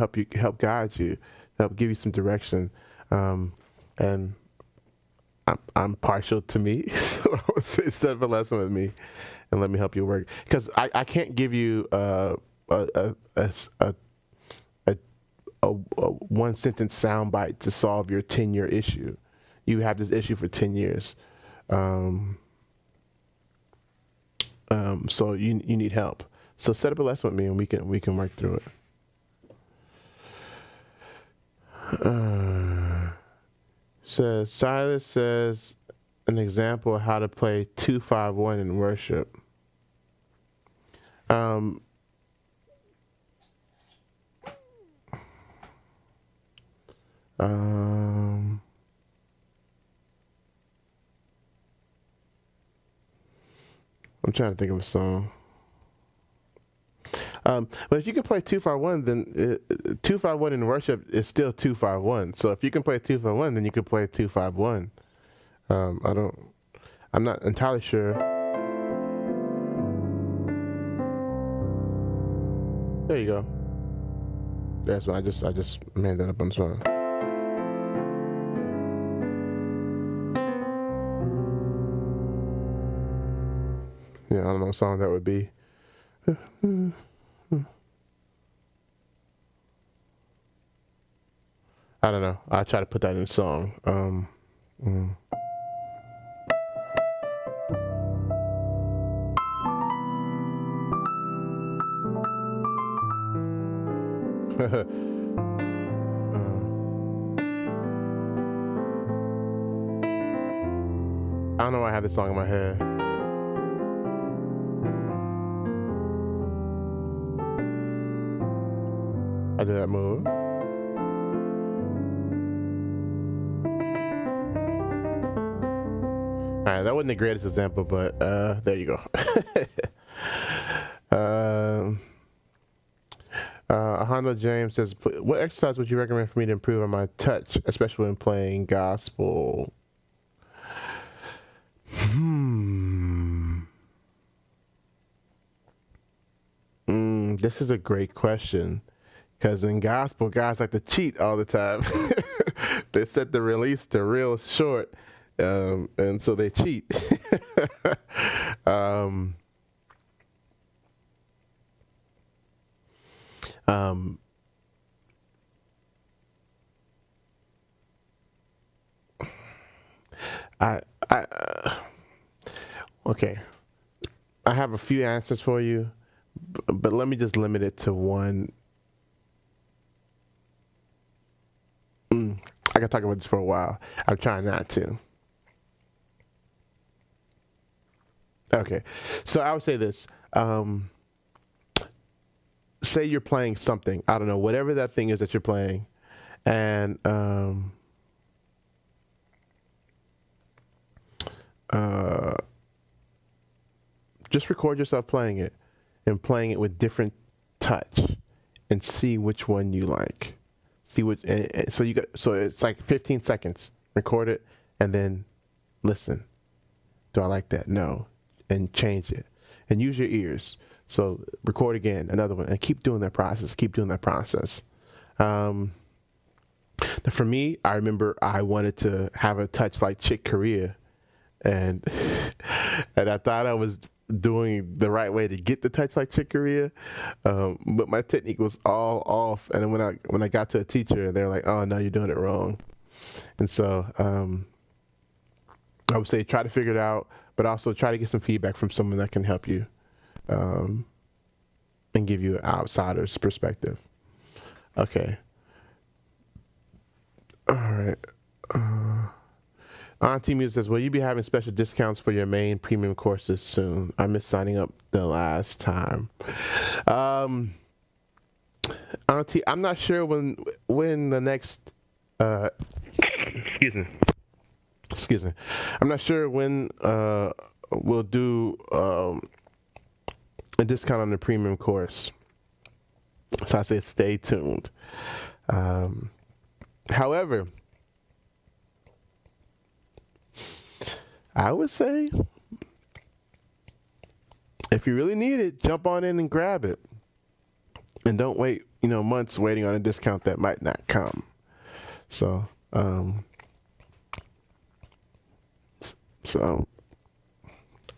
guide you, help give you some direction. And I'm partial to me, so I would say set up a lesson with me and let me help you work. Because I can't give you a one sentence soundbite to solve your 10-year issue. You have this issue for 10 years. So you need help. So set up a lesson with me and we can work through it. Silas says an example of how to play 2-5-1 in worship. I'm trying to think of a song. But if you can play 2-5-1, then 2-5-1 in worship is still 2-5-1. So if you can play 2-5-1, then you can play 2-5-1. I'm not entirely sure. There you go. That's why I just made that up on the song. Yeah, I don't know what song that would be. I don't know. I'll try to put that in a song. I don't know why I have this song in my head. I did that move. All right, that wasn't the greatest example, but there you go. Hondo James says, what exercise would you recommend for me to improve on my touch, especially when playing gospel? This is a great question, because in gospel, guys like to cheat all the time. They set the release to real short, and so they cheat. Okay. I have a few answers for you, but let me just limit it to one. I can talk about this for a while. I'm trying not to. Okay, so I would say this. Say you're playing something. I don't know, whatever that thing is that you're playing, and just record yourself playing it, and playing it with different touch, and see which one you like. See what. So it's like 15 seconds. Record it, and then listen. Do I like that? No. And change it, and use your ears. So record again, another one, and keep doing that process. For me, I remember I wanted to have a touch like Chick Corea, and I thought I was doing the right way to get the touch like Chick Corea, but my technique was all off. And then when I got to a teacher, they're like, "Oh no, you're doing it wrong." And so I would say try to figure it out, but also try to get some feedback from someone that can help you and give you an outsider's perspective. Okay. All right. Auntie Muse says, will you be having special discounts for your main premium courses soon? I missed signing up the last time. Auntie, I'm not sure when the next excuse me. I'm not sure when we'll do a discount on the premium course. So I say stay tuned. However, I would say if you really need it, jump on in and grab it. And don't wait, months waiting on a discount that might not come. So,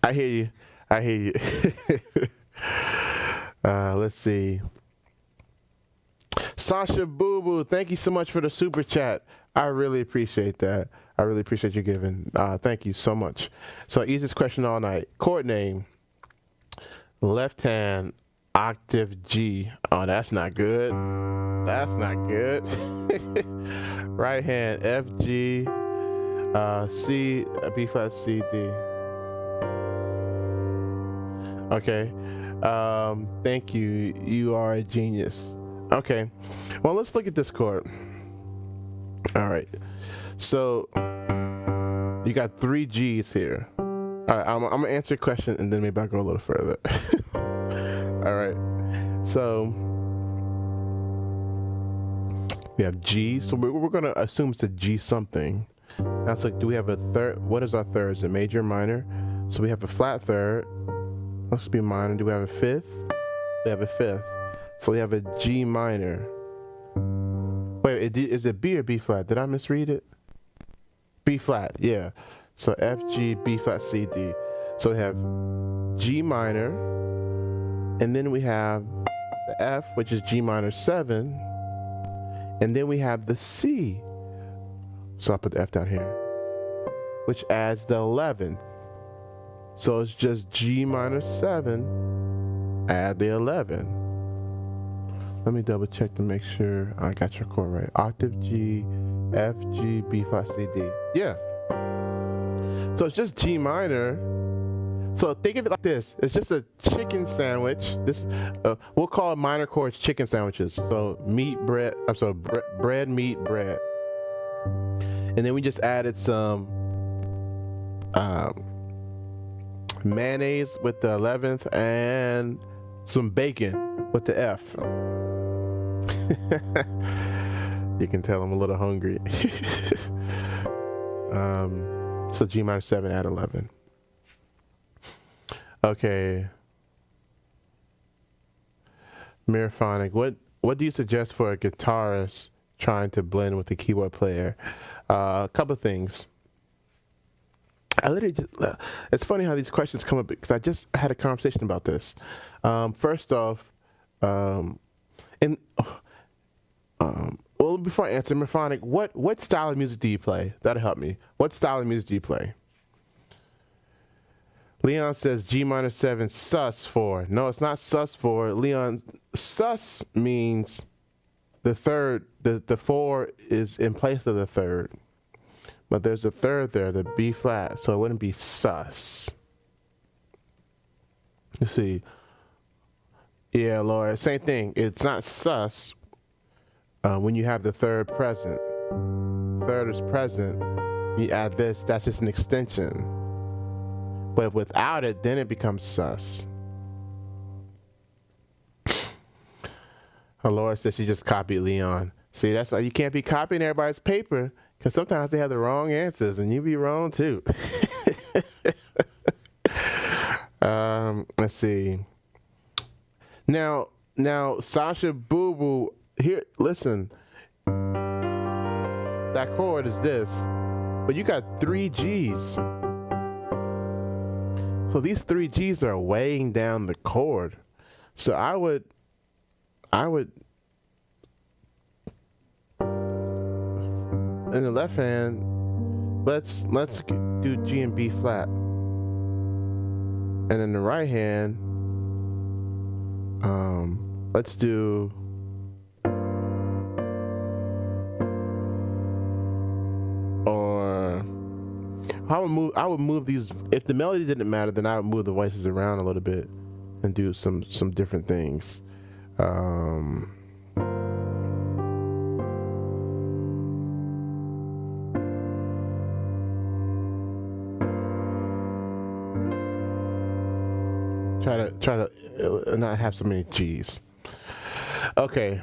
I hear you. Let's see. Sasha Boo Boo, thank you so much for the super chat. I really appreciate that. I really appreciate you giving. Thank you so much. So easiest question all night. Chord name. Left hand, octave G. Oh, that's not good. Right hand, F, G, C, B flat, C, D. Okay. Thank you. You are a genius. Okay. Well, let's look at this chord. All right. So you got 3 G's here. All right. I'm gonna answer your question and then maybe I'll go a little further. All right. So we have G. So we're gonna assume it's a G something. That's like, do we have a third? What is our third? Is it major or minor? So we have a flat third. Let's be minor. Do we have a fifth? We have a fifth. So we have a G minor. Wait, is it B or B flat? Did I misread it? B flat, yeah. So F, G, B flat, C, D. So we have G minor, and then we have the F, which is G minor 7, and then we have the C. So I'll put the F down here, which adds the 11th. So it's just G minor 7, add the 11. Let me double check to make sure I got your chord right. Octave G, F, G, B flat, C, D. Yeah. So it's just G minor. So think of it like this. It's just a chicken sandwich. We'll call minor chords chicken sandwiches. So bread, meat, bread. And then we just added some mayonnaise with the 11th and some bacon with the F. You can tell I'm a little hungry. So G minor 7 add 11. Okay. Miraphonic, what do you suggest for a guitarist trying to blend with a keyboard player? A couple of things. It's funny how these questions come up because I just had a conversation about this. First off, well, before I answer, Miraphonic, what style of music do you play? That'll help me. What style of music do you play? Leon says G minor 7 sus 4. No, it's not sus 4. Leon, sus means the third, the 4 is in place of the third. But there's a third there, the B flat, so it wouldn't be sus. You see. Yeah, Laura, same thing. It's not sus when you have the third present. Third is present. You add this, that's just an extension. But without it, then it becomes sus. Laura says she just copied Leon. See, that's why you can't be copying everybody's paper, because sometimes they have the wrong answers, and you be wrong too. Let's see. Now, Sasha Boo Boo, here, listen. That chord is this, but you got 3 G's. So these 3 G's are weighing down the chord. So I would in the left hand, let's do G and B flat. And in the right hand, let's do I would move these. If the melody didn't matter, then I would move the voices around a little bit and do some different things. Try to not have so many G's. Okay.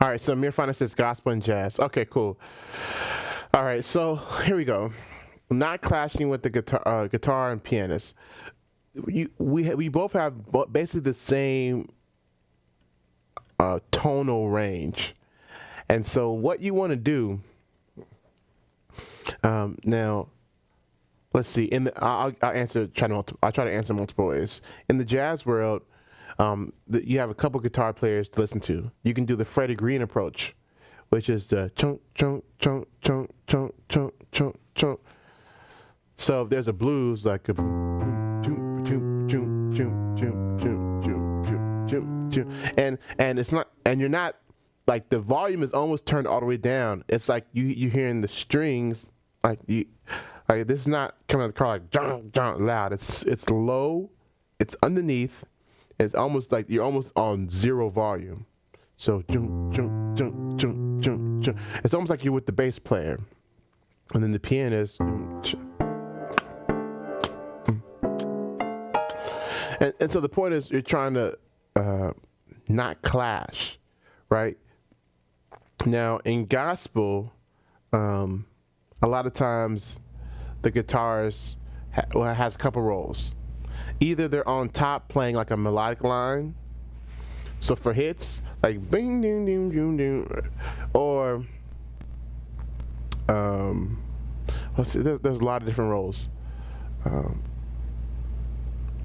All right, so Amir Fana says gospel and jazz. Okay, cool. All right, so here we go. Not clashing with the guitar and pianist. We both have basically the same tonal range, and so what you want to do now. Let's see. I'll try to answer multiple ways. In the jazz world, you have a couple guitar players to listen to. You can do the Freddie Green approach, which is the chunk, chunk, chunk, chunk, chunk, chunk, chunk, chunk. So if there's a blues, like a and it's not, and you're not, like, the volume is almost turned all the way down. It's like you hearing the strings, like this is not coming out of the car like junk, junk, loud. It's low, it's underneath. It's almost like you're almost on 0 volume. So jump, jump, jump, jump, jump, jump. It's almost like you're with the bass player, and then the pianist. And so the point is, you're trying to not clash, right? Now in gospel, a lot of times the guitarist has a couple roles. Either they're on top playing like a melodic line, so for hits like bing ding ding ding ding, or let's see, there's a lot of different roles,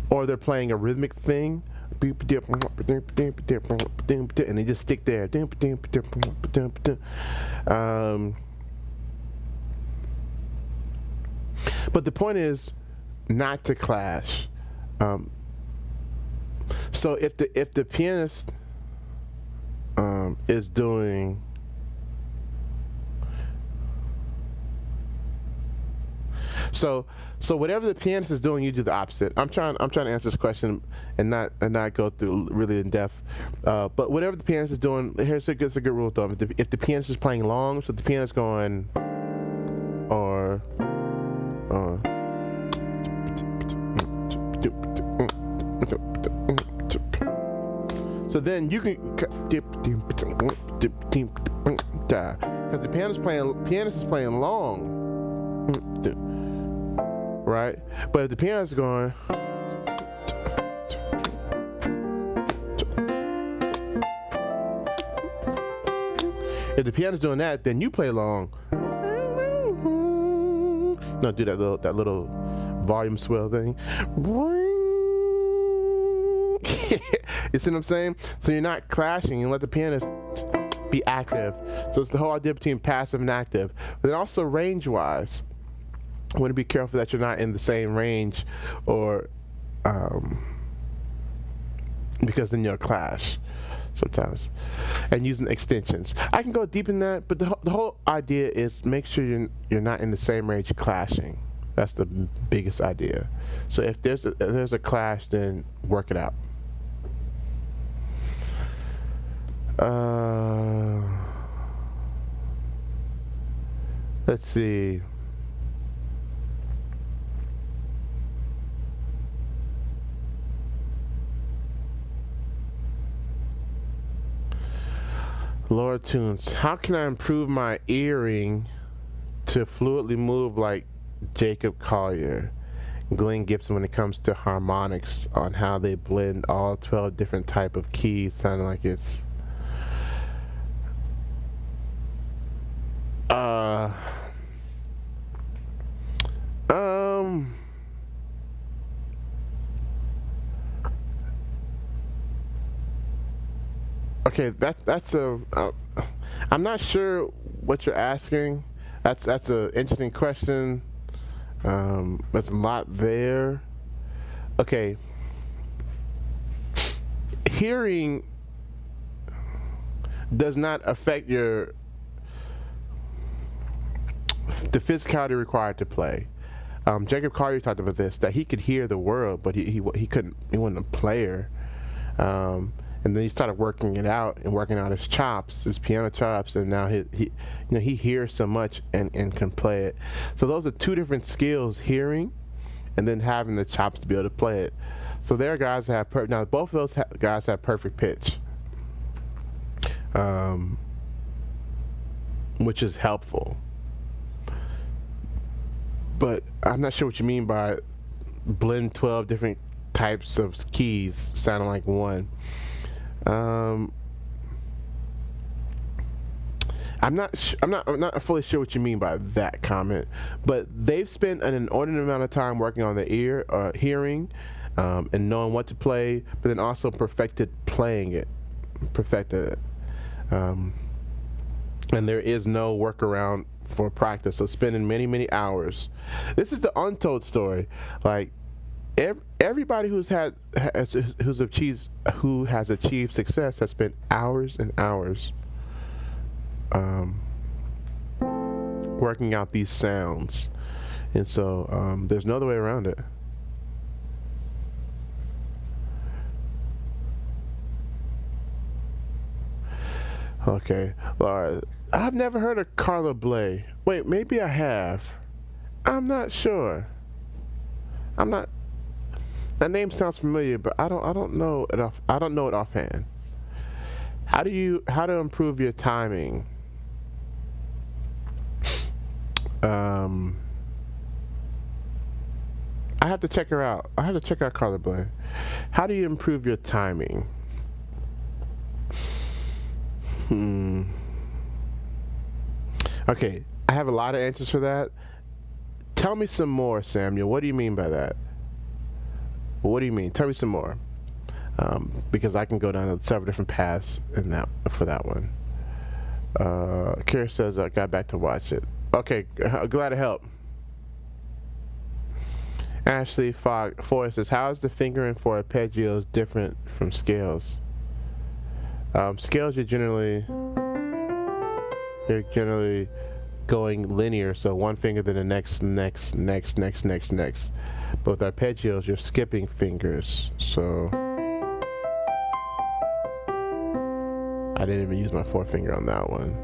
or they're playing a rhythmic thing, and they just stick there. But the point is not to clash. So if the pianist is doing so whatever the pianist is doing, you do the opposite. I'm trying to answer this question and not go through really in depth. But whatever the pianist is doing, here's a good rule of thumb. If the pianist is playing long, so the pianist going or so then you can, because the pianist is playing long, right? But if the pianist is going, if the pianist is doing that, then you play long. No, do that little volume swell thing. You see what I'm saying? So you're not clashing. You let the pianist be active. So it's the whole idea between passive and active. But then also range-wise, I want to be careful that you're not in the same range, or because then you'll clash sometimes. And using extensions, I can go deep in that, but the whole idea is make sure you're not in the same range clashing. That's the biggest idea. So if there's a clash, then work it out. Let's see. Laura Tunes, how can I improve my earring to fluidly move like Jacob Collier, Glenn Gibson, when it comes to harmonics, on how they blend all 12 different type of keys, sounding like it's okay, that's a I'm not sure what you're asking. That's an interesting question. There's a lot there. Okay. Hearing does not affect the physicality required to play. Jacob Collier talked about this, that he could hear the world, but he couldn't. He wasn't a player. And then he started working it out and working out his chops, his piano chops, and now he hears so much and can play it. So those are two different skills: hearing, and then having the chops to be able to play it. So there are guys that have now both of those guys have perfect pitch, which is helpful. But I'm not sure what you mean by blend 12 different types of keys sounding like one. I'm not fully sure what you mean by that comment, but they've spent an inordinate amount of time working on the hearing, and knowing what to play, but then also perfected it. And there is no workaround for practice. So spending many hours. This is the untold story. Like everybody who has achieved success has spent hours and hours working out these sounds, and so there's no other way around it. Okay, Laura, I've never heard of Carla Bley. Wait, maybe I have. I'm not sure. That name sounds familiar, but I don't know it offhand. How to improve your timing? I have to check her out. I have to check out Carla Bley. How do you improve your timing? Okay, I have a lot of answers for that. Tell me some more, Samuel. What do you mean by that? What do you mean? Tell me some more. Because I can go down several different paths for that one. Kira says I got back to watch it. Okay, glad to help. Ashley Forrest says, how is the fingering for arpeggios different from scales? Scales, you're generally going linear, so one finger to the next. But with arpeggios, you're skipping fingers, so I didn't even use my forefinger on that one.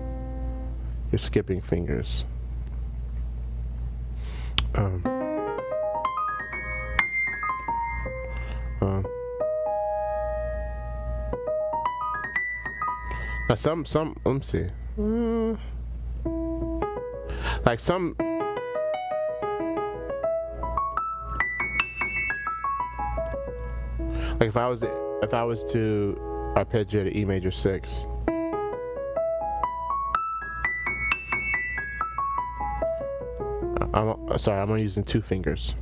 You're skipping fingers. Now some let me see. Like some. Like if I was to arpeggio to E major 6. I'm only using 2 fingers.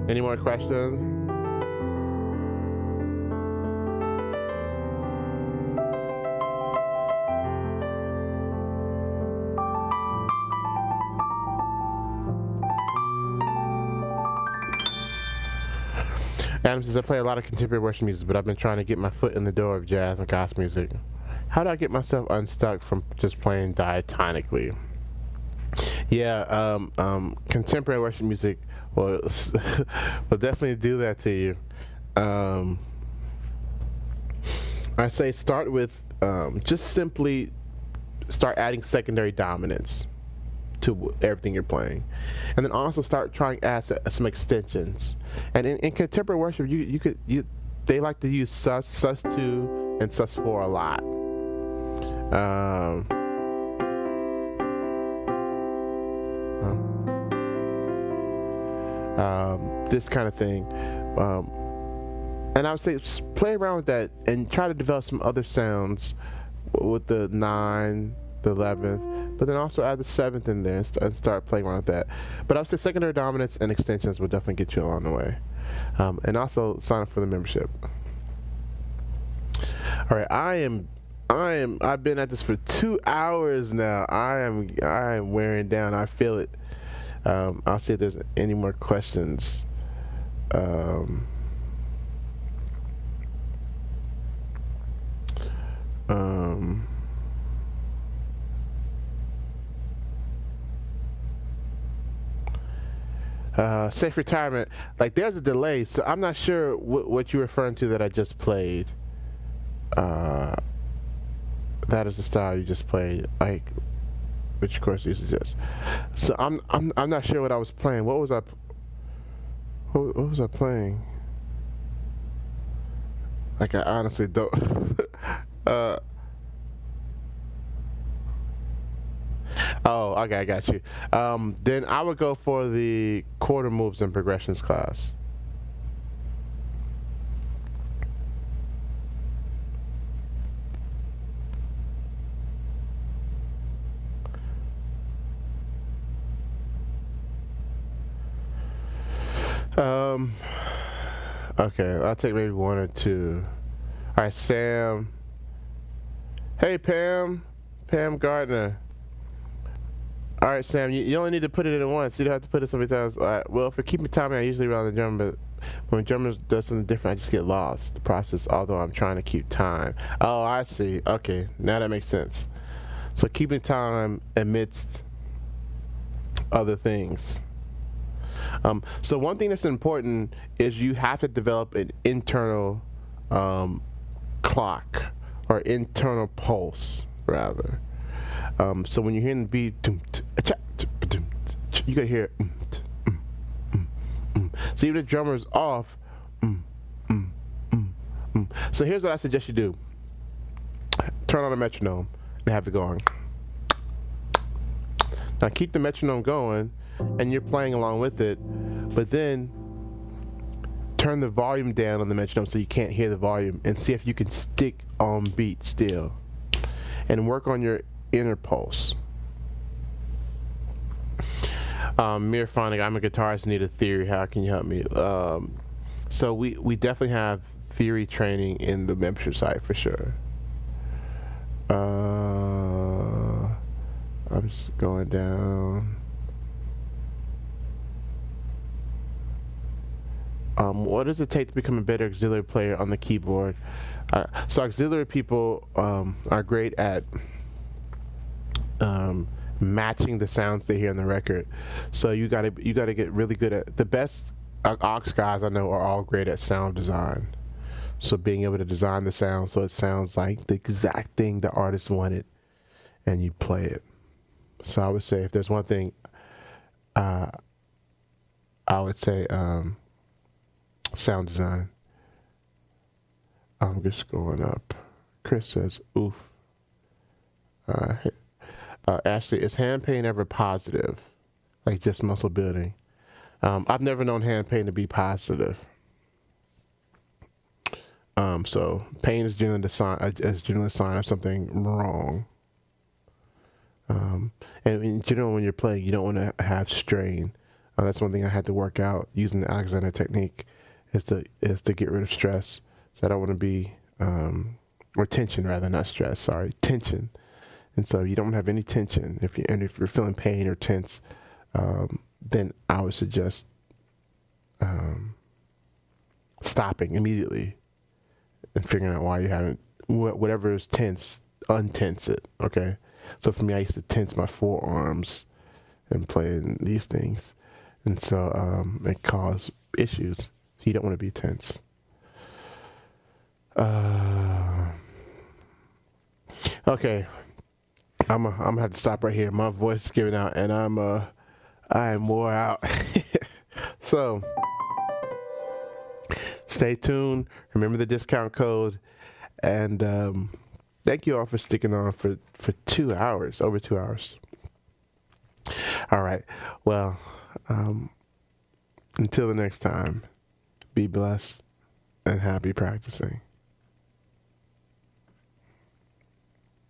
Any more questions? Adam says, I play a lot of contemporary worship music, but I've been trying to get my foot in the door of jazz and gospel music. How do I get myself unstuck from just playing diatonically? Yeah, contemporary worship music will definitely do that to you. I say start with just simply start adding secondary dominance to everything you're playing, and then also start trying to add some extensions. And in contemporary worship, they like to use sus2 and sus4 a lot. This kind of thing, and I would say play around with that and try to develop some other sounds with the 9, the 11th, but then also add the 7th in there and start playing around with that. But I would say secondary dominance and extensions will definitely get you along the way, and also sign up for the membership. All right, I've been at this for 2 hours now. I am wearing down. I feel it. I'll see if there's any more questions. Safe retirement. Like, there's a delay, so I'm not sure what you're referring to that I just played. That is the style you just played. Like, which course do you suggest? So I'm not sure what I was playing. What was I playing? Like, I honestly don't. Oh, okay, I got you. Then I would go for the quarter moves and progressions class. Okay, I'll take maybe 1 or 2. All right, Sam. Hey, Pam Gardner. All right, Sam, you only need to put it in once. You don't have to put it so many times. All right, well, for keeping time, I usually run the drummer, but when drummer does something different, I just get lost. The process, although I'm trying to keep time. Oh, I see. Okay, now that makes sense. So keeping time amidst other things. So one thing that's important is you have to develop an internal clock or internal pulse, rather. So when you're hearing the beat, you can hear. So even if the drummer's off, so here's what I suggest you do: turn on a metronome and have it going. Now keep the metronome going, and you're playing along with it, but then turn the volume down on the metronome so you can't hear the volume, and see if you can stick on beat still, and work on your inner pulse. Mir Phonic, I'm a guitarist, need a theory. How can you help me? So we definitely have theory training in the membership site for sure. I'm just going down. What does it take to become a better auxiliary player on the keyboard? So auxiliary people are great at matching the sounds they hear on the record. So you gotta get really good at the best. Aux guys I know are all great at sound design. So being able to design the sound so it sounds like the exact thing the artist wanted, and you play it. So I would say if there's one thing, I would say sound design. I'm just going up. Chris says, oof. Ashley, is hand pain ever positive? Like just muscle building? I've never known hand pain to be positive. So pain is generally a sign of something wrong. And in general, when you're playing, you don't want to have strain. That's one thing I had to work out using the Alexander technique is to get rid of stress. So I don't want to be, or tension rather, not stress, sorry, tension. And so you don't have any tension. If you're feeling pain or tense, then I would suggest stopping immediately and figuring out why you're having whatever is tense, untense it. Okay. So for me, I used to tense my forearms and playing these things, and so it caused issues. So you don't want to be tense. Okay. I'm gonna have to stop right here. My voice is giving out, and I am wore out. So stay tuned. Remember the discount code, and thank you all for sticking on for 2 hours, over 2 hours. All right. Well, until the next time, be blessed and happy practicing.